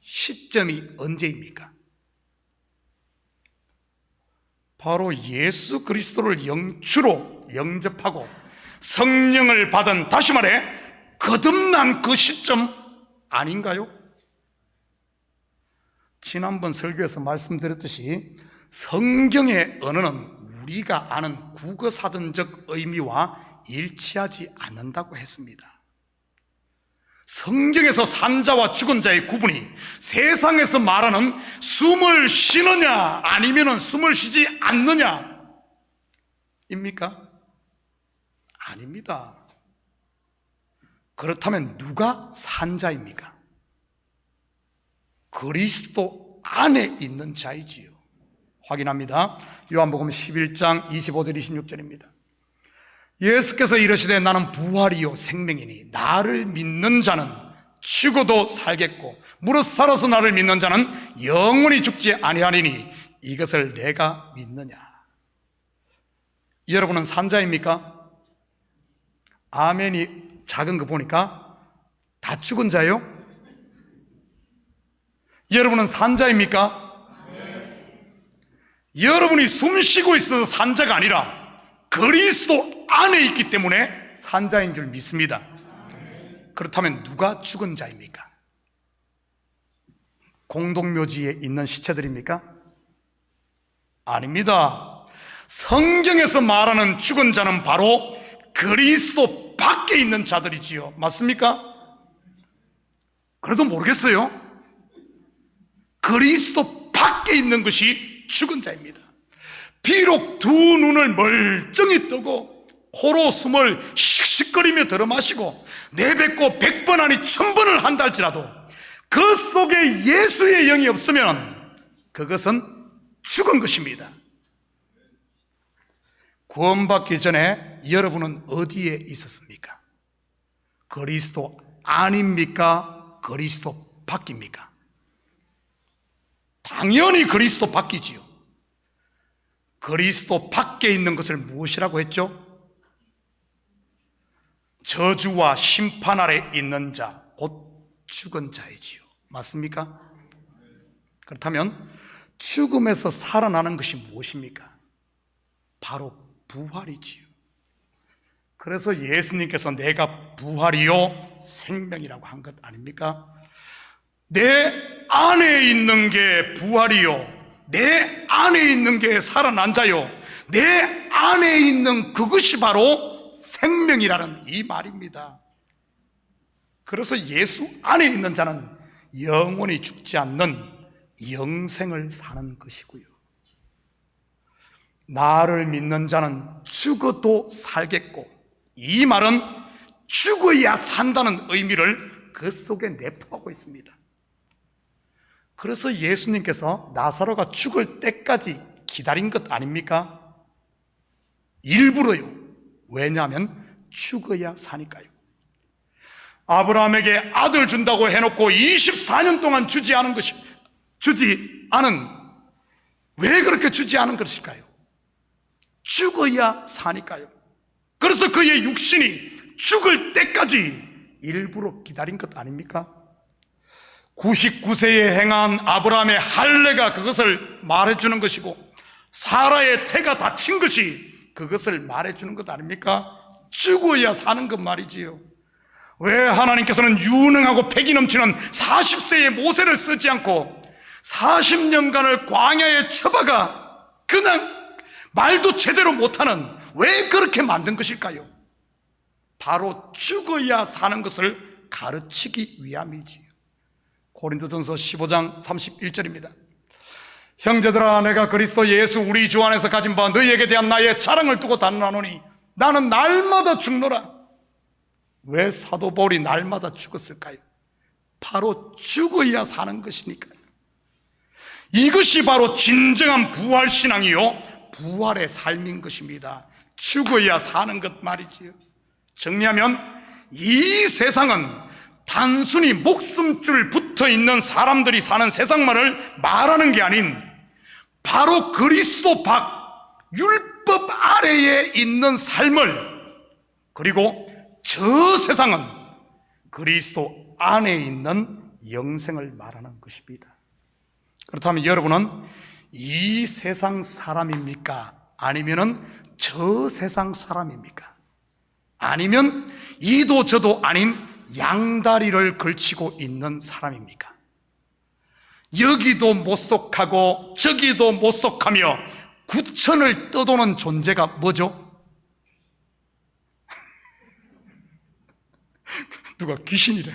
시점이 언제입니까? 바로 예수 그리스도를 영주로 영접하고 성령을 받은, 다시 말해 거듭난 그 시점 아닌가요? 지난번 설교에서 말씀드렸듯이 성경의 언어는 우리가 아는 국어사전적 의미와 일치하지 않는다고 했습니다. 성경에서 산자와 죽은 자의 구분이 세상에서 말하는 숨을 쉬느냐 아니면 숨을 쉬지 않느냐 입니까? 아닙니다. 그렇다면 누가 산자입니까? 그리스도 안에 있는 자이지요. 확인합니다. 요한복음 11장 25절 26절입니다. 예수께서 이르시되 나는 부활이요 생명이니 나를 믿는 자는 죽어도 살겠고 무릇 살아서 나를 믿는 자는 영원히 죽지 아니하리니 이것을 내가 믿느냐. 여러분은 산자입니까? 아멘이 작은 거 보니까 다 죽은 자요? 여러분은 산자입니까? 여러분이 숨 쉬고 있어서 산자가 아니라 그리스도 안에 있기 때문에 산자인 줄 믿습니다. 그렇다면 누가 죽은 자입니까? 공동묘지에 있는 시체들입니까? 아닙니다. 성경에서 말하는 죽은 자는 바로 그리스도 밖에 있는 자들이지요. 맞습니까? 그래도 모르겠어요. 그리스도 밖에 있는 것이 죽은 자입니다. 비록 두 눈을 멀쩡히 뜨고 코로 숨을 씩씩거리며 들어마시고 내뱉고 100번 아니 1000번을 한다 할지라도 그 속에 예수의 영이 없으면 그것은 죽은 것입니다. 구원받기 전에 여러분은 어디에 있었습니까? 그리스도 안입니까? 그리스도 밖입니까? 당연히 그리스도 밖이지요. 그리스도 밖에 있는 것을 무엇이라고 했죠? 저주와 심판 아래 있는 자, 곧 죽은 자이지요. 맞습니까? 그렇다면 죽음에서 살아나는 것이 무엇입니까? 바로 부활이지요. 그래서 예수님께서 내가 부활이요 생명이라고 한 것 아닙니까? 내 안에 있는 게 부활이요, 내 안에 있는 게 살아난 자요, 내 안에 있는 그것이 바로 생명이라는 이 말입니다. 그래서 예수 안에 있는 자는 영원히 죽지 않는 영생을 사는 것이고요, 나를 믿는 자는 죽어도 살겠고, 이 말은 죽어야 산다는 의미를 그 속에 내포하고 있습니다. 그래서 예수님께서 나사로가 죽을 때까지 기다린 것 아닙니까? 일부러요. 왜냐하면 죽어야 사니까요. 아브라함에게 아들 준다고 해놓고 24년 동안 주지 않은, 왜 그렇게 주지 않은 것일까요? 죽어야 사니까요. 그래서 그의 육신이 죽을 때까지 일부러 기다린 것 아닙니까? 99세에 행한 아브라함의 할례가 그것을 말해주는 것이고 사라의 태가 다친 것이 그것을 말해주는 것 아닙니까? 죽어야 사는 것 말이지요. 왜 하나님께서는 유능하고 패기 넘치는 40세의 모세를 쓰지 않고 40년간을 광야에 처박아 그냥 말도 제대로 못하는 왜 그렇게 만든 것일까요? 바로 죽어야 사는 것을 가르치기 위함이지요. 고린도전서 15장 31절입니다. 형제들아, 내가 그리스도 예수 우리 주 안에서 가진 바 너희에게 대한 나의 자랑을 두고 단언하노니 나는 날마다 죽노라. 왜 사도 바울이 날마다 죽었을까요? 바로 죽어야 사는 것이니까요. 이것이 바로 진정한 부활신앙이요 부활의 삶인 것입니다. 죽어야 사는 것 말이지요. 정리하면 이 세상은 단순히 목숨줄 붙어있는 사람들이 사는 세상만을 말하는 게 아닌 바로 그리스도 밖 율법 아래에 있는 삶을, 그리고 저 세상은 그리스도 안에 있는 영생을 말하는 것입니다. 그렇다면 여러분은 이 세상 사람입니까? 아니면은 저 세상 사람입니까? 아니면 이도 저도 아닌 양다리를 걸치고 있는 사람입니까? 여기도 못 속하고 저기도 못 속하며 구천을 떠도는 존재가 뭐죠? 누가 귀신이래.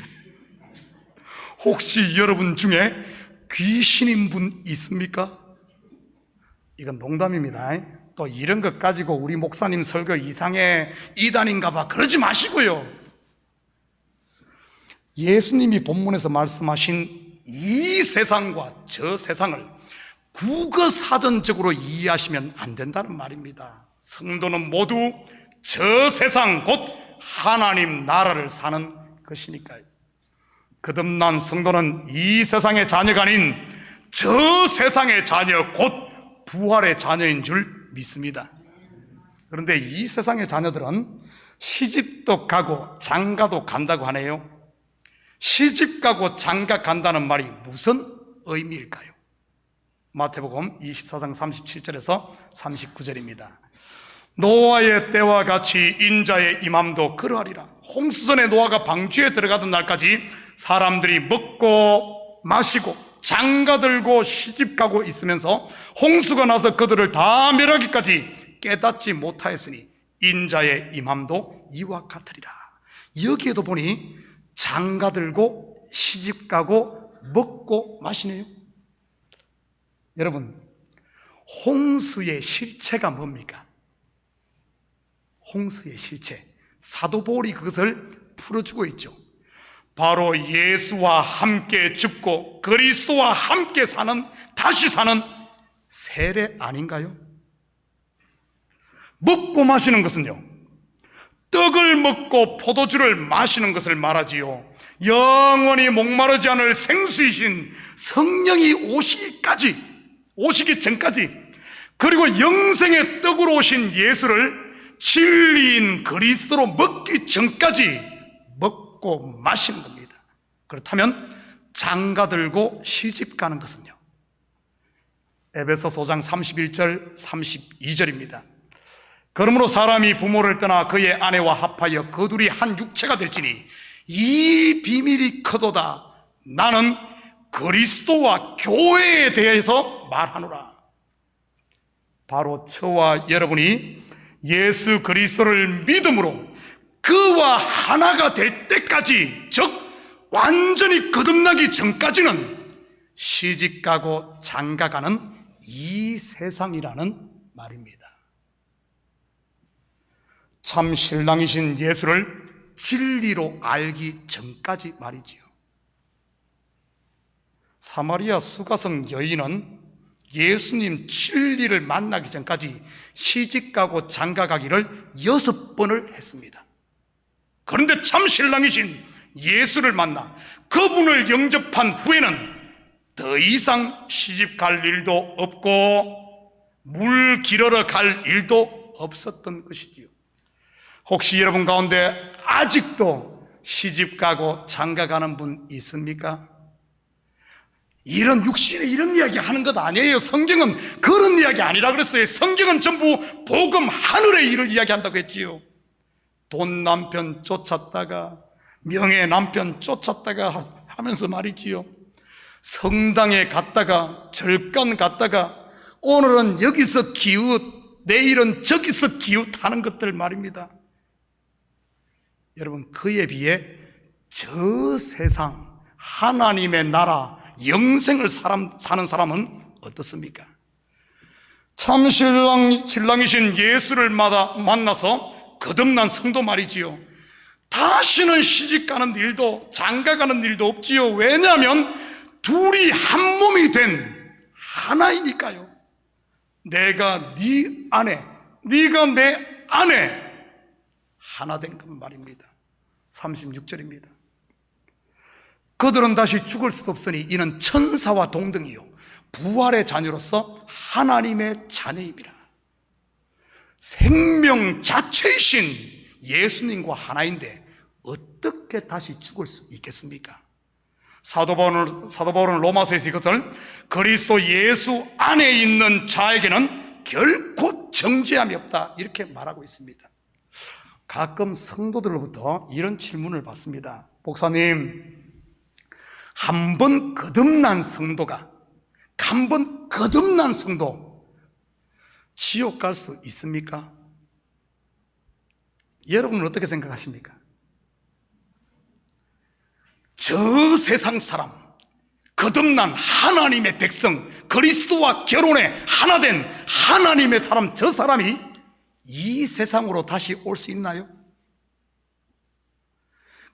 혹시 여러분 중에 귀신인 분 있습니까? 이건 농담입니다. 또 이런 것 가지고 우리 목사님 설교 이상해, 이단인가 봐 그러지 마시고요. 예수님이 본문에서 말씀하신 이 세상과 저 세상을 국어사전적으로 이해하시면 안 된다는 말입니다. 성도는 모두 저 세상 곧 하나님 나라를 사는 것이니까요. 거듭난 성도는 이 세상의 자녀가 아닌 저 세상의 자녀 곧 부활의 자녀인 줄 믿습니다. 그런데 이 세상의 자녀들은 시집도 가고 장가도 간다고 하네요. 시집 가고 장가 간다는 말이 무슨 의미일까요? 마태복음 24장 37절에서 39절입니다. 노아의 때와 같이 인자의 임함도 그러하리라. 홍수전에 노아가 방주에 들어가던 날까지 사람들이 먹고 마시고 장가들고 시집가고 있으면서 홍수가 나서 그들을 다 멸하기까지 깨닫지 못하였으니 인자의 임함도 이와 같으리라. 여기에도 보니 장가들고 시집가고 먹고 마시네요. 여러분, 홍수의 실체가 뭡니까? 홍수의 실체, 사도 바울이 그것을 풀어주고 있죠. 바로 예수와 함께 죽고 그리스도와 함께 사는, 다시 사는 세례 아닌가요? 먹고 마시는 것은요, 떡을 먹고 포도주를 마시는 것을 말하지요. 영원히 목마르지 않을 생수이신 성령이 오시기 전까지, 그리고 영생의 떡으로 오신 예수를 진리인 그리스도로 먹기 전까지 먹고 마시는 겁니다. 그렇다면 장가들고 시집가는 것은요? 에베소서 5장 31절 32절입니다. 그러므로 사람이 부모를 떠나 그의 아내와 합하여 그 둘이 한 육체가 될지니 이 비밀이 크도다. 나는 그리스도와 교회에 대해서 말하노라. 바로 저와 여러분이 예수 그리스도를 믿음으로 그와 하나가 될 때까지, 즉 완전히 거듭나기 전까지는 시집가고 장가가는 이 세상이라는 말입니다. 참 신랑이신 예수를 진리로 알기 전까지 말이지요. 사마리아 수가성 여인은 예수님 진리를 만나기 전까지 시집가고 장가가기를 6번을 했습니다. 그런데 참 신랑이신 예수를 만나 그분을 영접한 후에는 더 이상 시집갈 일도 없고 물 길러러 갈 일도 없었던 것이지요. 혹시 여러분 가운데 아직도 시집가고 장가가는 분 있습니까? 이런 육신의 이런 이야기 하는 것 아니에요. 성경은 그런 이야기 아니라 그랬어요. 성경은 전부 복음 하늘의 일을 이야기한다고 했지요. 돈 남편 쫓았다가 명예 남편 쫓았다가 하면서 말이지요. 성당에 갔다가 절간 갔다가 오늘은 여기서 기웃 내일은 저기서 기웃하는 것들 말입니다. 여러분, 그에 비해 저 세상 하나님의 나라 영생을 사는 사람은 어떻습니까? 참 신랑이신 예수를 만나서 거듭난 성도 말이지요. 다시는 시집가는 일도 장가가는 일도 없지요. 왜냐하면 둘이 한 몸이 된 하나이니까요. 내가 네 아내, 네가 내 아내, 하나 된 것 말입니다. 36절입니다. 그들은 다시 죽을 수도 없으니 이는 천사와 동등이요 부활의 자녀로서 하나님의 자녀입니다. 생명 자체이신 예수님과 하나인데 어떻게 다시 죽을 수 있겠습니까? 사도 바울은 로마서에서 이것을 그리스도 예수 안에 있는 자에게는 결코 정죄함이 없다 이렇게 말하고 있습니다. 가끔 성도들로부터 이런 질문을 받습니다. 목사님, 한 번 거듭난 성도 지옥 갈 수 있습니까? 여러분은 어떻게 생각하십니까? 저 세상 사람, 거듭난 하나님의 백성, 그리스도와 결혼해 하나 된 하나님의 사람, 저 사람이 이 세상으로 다시 올 수 있나요?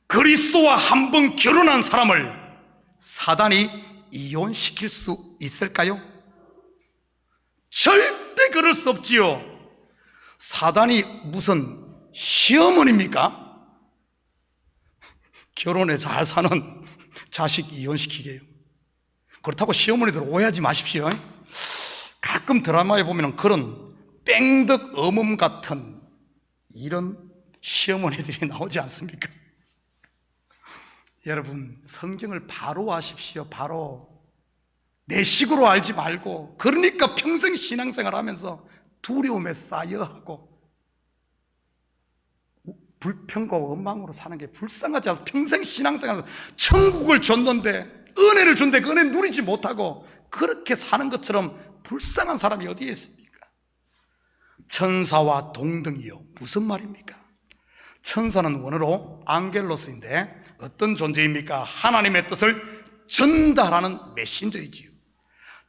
그리스도와 한 번 결혼한 사람을 사단이 이혼시킬 수 있을까요? 절대 그럴 수 없지요. 사단이 무슨 시어머니입니까? 결혼에 잘 사는 자식 이혼시키게요. 그렇다고 시어머니들 오해하지 마십시오. 가끔 드라마에 보면 그런 뺑덕 어멈 같은 이런 시어머니들이 나오지 않습니까? 여러분, 성경을 바로 아십시오. 바로 내 식으로 알지 말고. 그러니까 평생 신앙생활 하면서 두려움에 쌓여하고 불평과 원망으로 사는 게 불쌍하지 않아요? 평생 신앙생활 천국을 줬는데 은혜를 준데 그 은혜 누리지 못하고 그렇게 사는 것처럼 불쌍한 사람이 어디에 있습니까? 천사와 동등이요, 무슨 말입니까? 천사는 원어로 앙겔로스인데 어떤 존재입니까? 하나님의 뜻을 전달하는 메신저이지요.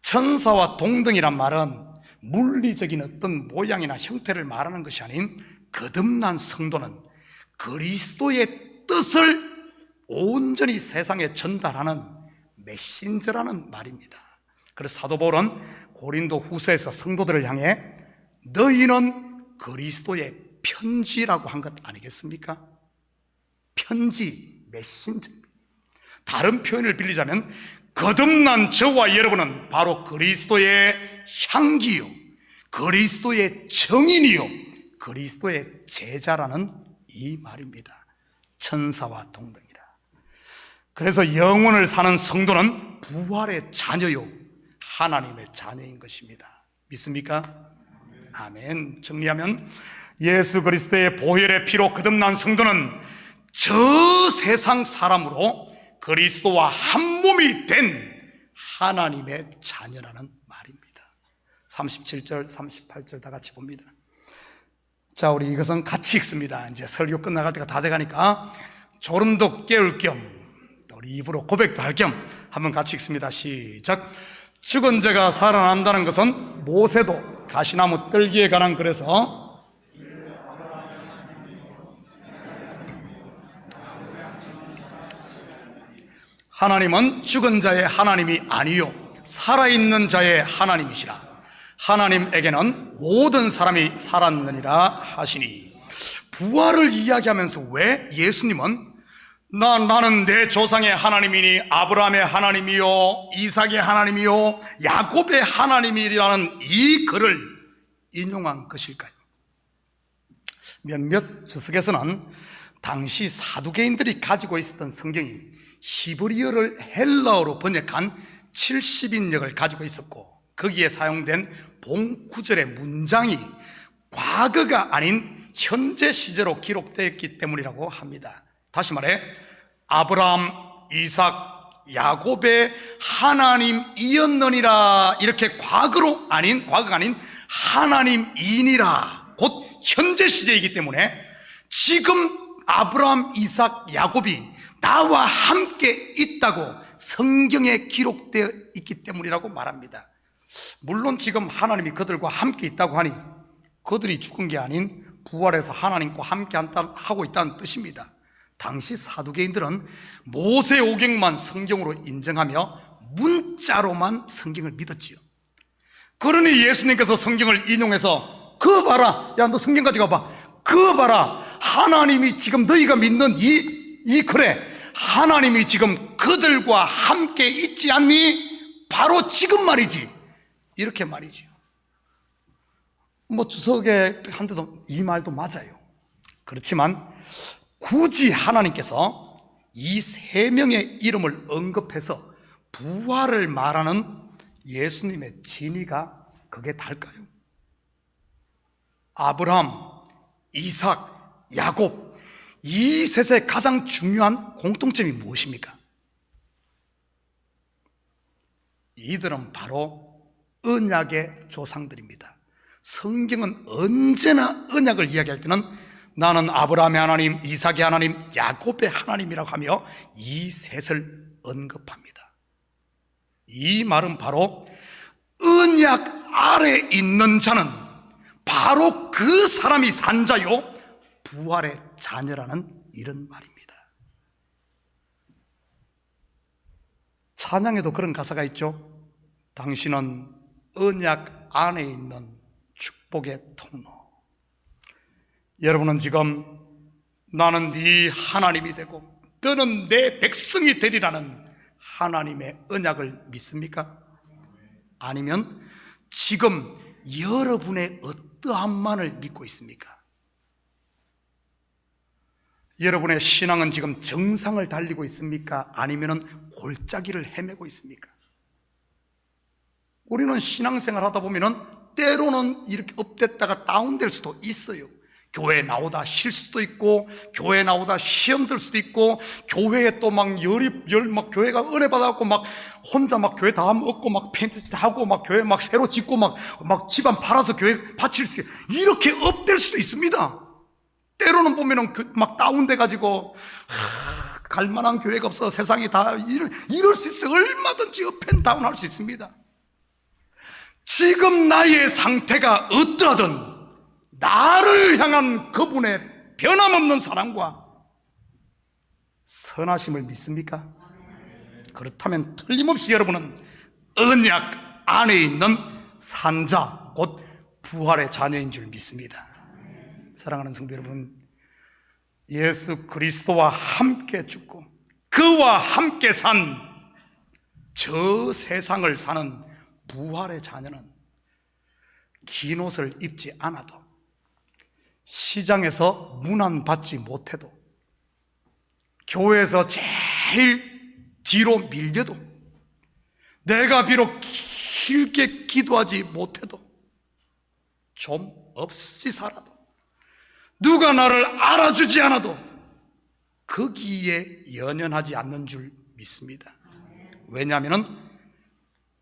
천사와 동등이란 말은 물리적인 어떤 모양이나 형태를 말하는 것이 아닌 거듭난 성도는 그리스도의 뜻을 온전히 세상에 전달하는 메신저라는 말입니다. 그래서 사도 바울은 고린도 후서에서 성도들을 향해 너희는 그리스도의 편지라고 한 것 아니겠습니까? 편지, 메신저. 다른 표현을 빌리자면 거듭난 저와 여러분은 바로 그리스도의 향기요, 그리스도의 정인이요, 그리스도의 제자라는 이 말입니다. 천사와 동등이라. 그래서 영혼을 사는 성도는 부활의 자녀요, 하나님의 자녀인 것입니다. 믿습니까? 아멘. 정리하면 예수 그리스도의 보혈의 피로 거듭난 성도는 저 세상 사람으로 그리스도와 한 몸이 된 하나님의 자녀라는 말입니다. 37절, 38절 다 같이 봅니다. 자, 우리 이것은 같이 읽습니다. 이제 설교 끝나갈 때가 다 돼가니까 졸음도 깨울 겸 우리 입으로 고백도 할 겸 한번 같이 읽습니다. 시작. 죽은 자가 살아난다는 것은 모세도 가시나무 뜰기에 관한 글에서 하나님은 죽은 자의 하나님이 아니요 살아있는 자의 하나님이시라. 하나님에게는 모든 사람이 살았느니라 하시니. 부활을 이야기하면서 왜 예수님은 나는 내 조상의 하나님이니 아브라함의 하나님이요 이삭의 하나님이요 야곱의 하나님이라는 이 글을 인용한 것일까요? 몇몇 주석에서는 당시 사두개인들이 가지고 있었던 성경이 히브리어를 헬라어로 번역한 70인역을 가지고 있었고, 거기에 사용된 본 구절의 문장이 과거가 아닌 현재 시제로 기록되었기 때문이라고 합니다. 다시 말해 아브라함, 이삭, 야곱의 하나님이었느니라, 이렇게 과거가 아닌 하나님이니라 곧 현재 시제이기 때문에 지금 아브라함, 이삭, 야곱이 나와 함께 있다고 성경에 기록되어 있기 때문이라고 말합니다. 물론 지금 하나님이 그들과 함께 있다고 하니 그들이 죽은 게 아닌 부활해서 하나님과 함께 하고 있다는 뜻입니다. 당시 사두개인들은 모세 오경만 성경으로 인정하며 문자로만 성경을 믿었지요. 그러니 예수님께서 성경을 인용해서 그거 봐라, 야 너 성경 가지고 와봐, 그거 봐라, 하나님이 지금 너희가 믿는 이 그래, 하나님이 지금 그들과 함께 있지 않니? 바로 지금 말이지, 이렇게 말이죠. 뭐 주석에 한 데도 이 말도 맞아요. 그렇지만 굳이 하나님께서 이 세 명의 이름을 언급해서 부활을 말하는 예수님의 진의가 그게 달까요? 아브라함, 이삭, 야곱, 이 셋의 가장 중요한 공통점이 무엇입니까? 이들은 바로 언약의 조상들입니다. 성경은 언제나 언약을 이야기할 때는 나는 아브라함의 하나님, 이삭의 하나님, 야곱의 하나님이라고 하며 이 셋을 언급합니다. 이 말은 바로 언약 아래 있는 자는 바로 그 사람이 산 자요 부활의 자녀라는 이런 말입니다. 찬양에도 그런 가사가 있죠. 당신은 언약 안에 있는 축복의 통로. 여러분은 지금 나는 네 하나님이 되고 너는 내 백성이 되리라는 하나님의 언약을 믿습니까? 아니면 지금 여러분의 어떠한만을 믿고 있습니까? 여러분의 신앙은 지금 정상을 달리고 있습니까? 아니면 골짜기를 헤매고 있습니까? 우리는 신앙생활 하다 보면은 때로는 이렇게 업됐다가 다운될 수도 있어요. 교회 나오다 쉴 수도 있고, 교회 나오다 시험 들 수도 있고, 교회에 또 막 막 교회가 은혜 받아갖고 막 혼자 막 교회 다 얻고 막 페인트 다 하고 막 교회 막 새로 짓고 막 집안 팔아서 교회 바칠 수 있어요. 이렇게 업될 수도 있습니다. 때로는 보면은 막 다운돼가지고 갈 만한 교회가 없어, 세상이 다 이럴 수 있어요. 얼마든지 업앤다운 할 수 있습니다. 지금 나의 상태가 어떠하든 나를 향한 그분의 변함없는 사랑과 선하심을 믿습니까? 그렇다면 틀림없이 여러분은 언약 안에 있는 산자, 곧 부활의 자녀인 줄 믿습니다. 사랑하는 성도 여러분, 예수 그리스도와 함께 죽고 그와 함께 산 저 세상을 사는 부활의 자녀는 긴 옷을 입지 않아도, 시장에서 문안받지 못해도, 교회에서 제일 뒤로 밀려도, 내가 비록 길게 기도하지 못해도, 좀 없이 살아도, 누가 나를 알아주지 않아도 거기에 연연하지 않는 줄 믿습니다. 왜냐하면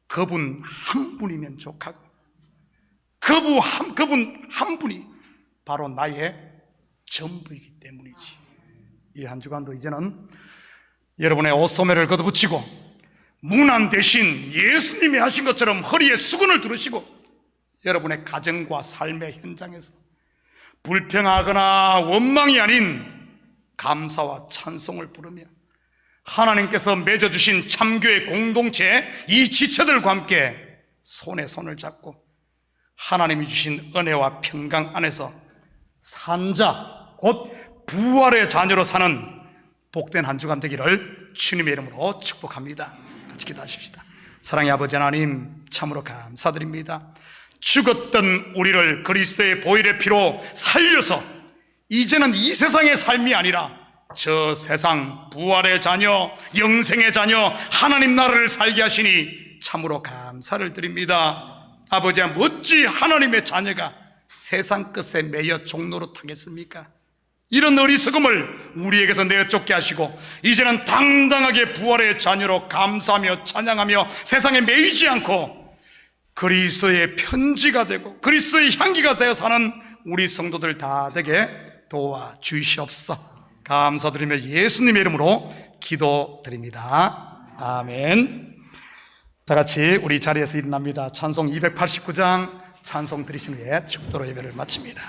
그분 한 분이면 족하고 그분 한 분이 바로 나의 전부이기 때문이지. 이 한 주간도 이제는 여러분의 옷소매를 걷어붙이고 문안 대신 예수님이 하신 것처럼 허리에 수건을 두르시고 여러분의 가정과 삶의 현장에서 불평하거나 원망이 아닌 감사와 찬송을 부르며 하나님께서 맺어주신 참교의 공동체 이 지체들과 함께 손에 손을 잡고 하나님이 주신 은혜와 평강 안에서 산자, 곧 부활의 자녀로 사는 복된 한 주간 되기를 주님의 이름으로 축복합니다. 같이 기도하십시다. 사랑의 아버지 하나님, 참으로 감사드립니다. 죽었던 우리를 그리스도의 보혈의 피로 살려서 이제는 이 세상의 삶이 아니라 저 세상 부활의 자녀, 영생의 자녀, 하나님 나라를 살게 하시니 참으로 감사를 드립니다. 아버지야, 어찌 하나님의 자녀가 세상 끝에 매여 종로로 타겠습니까? 이런 어리석음을 우리에게서 내쫓게 하시고 이제는 당당하게 부활의 자녀로 감사하며 찬양하며 세상에 매이지 않고 그리스도의 편지가 되고 그리스도의 향기가 되어 사는 우리 성도들 다 되게 도와주시옵소서. 감사드리며 예수님의 이름으로 기도드립니다. 아멘. 다 같이 우리 자리에서 일어납니다. 찬송 289장 찬송 드리신 후에 축도로 예배를 마칩니다.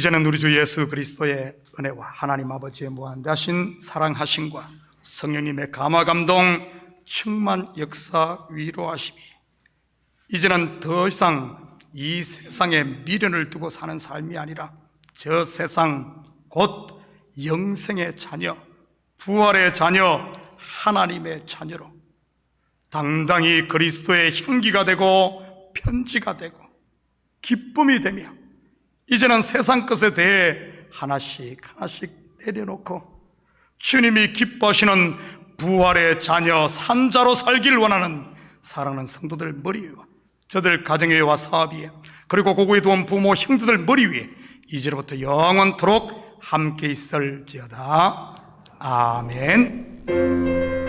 이제는 우리 주 예수 그리스도의 은혜와 하나님 아버지의 무한대하신 사랑하심과 성령님의 감화 감동 충만 역사 위로하심이 이제는 더 이상 이 세상에 미련을 두고 사는 삶이 아니라 저 세상 곧 영생의 자녀, 부활의 자녀, 하나님의 자녀로 당당히 그리스도의 향기가 되고 편지가 되고 기쁨이 되며 이제는 세상 것에 대해 하나씩 내려놓고 주님이 기뻐하시는 부활의 자녀 산자로 살길 원하는 사랑하는 성도들 머리 위와 저들 가정회와 사업 위에 그리고 고국에 두은 부모 형제들 머리 위에 이제로부터 영원토록 함께 있을지어다. 아멘.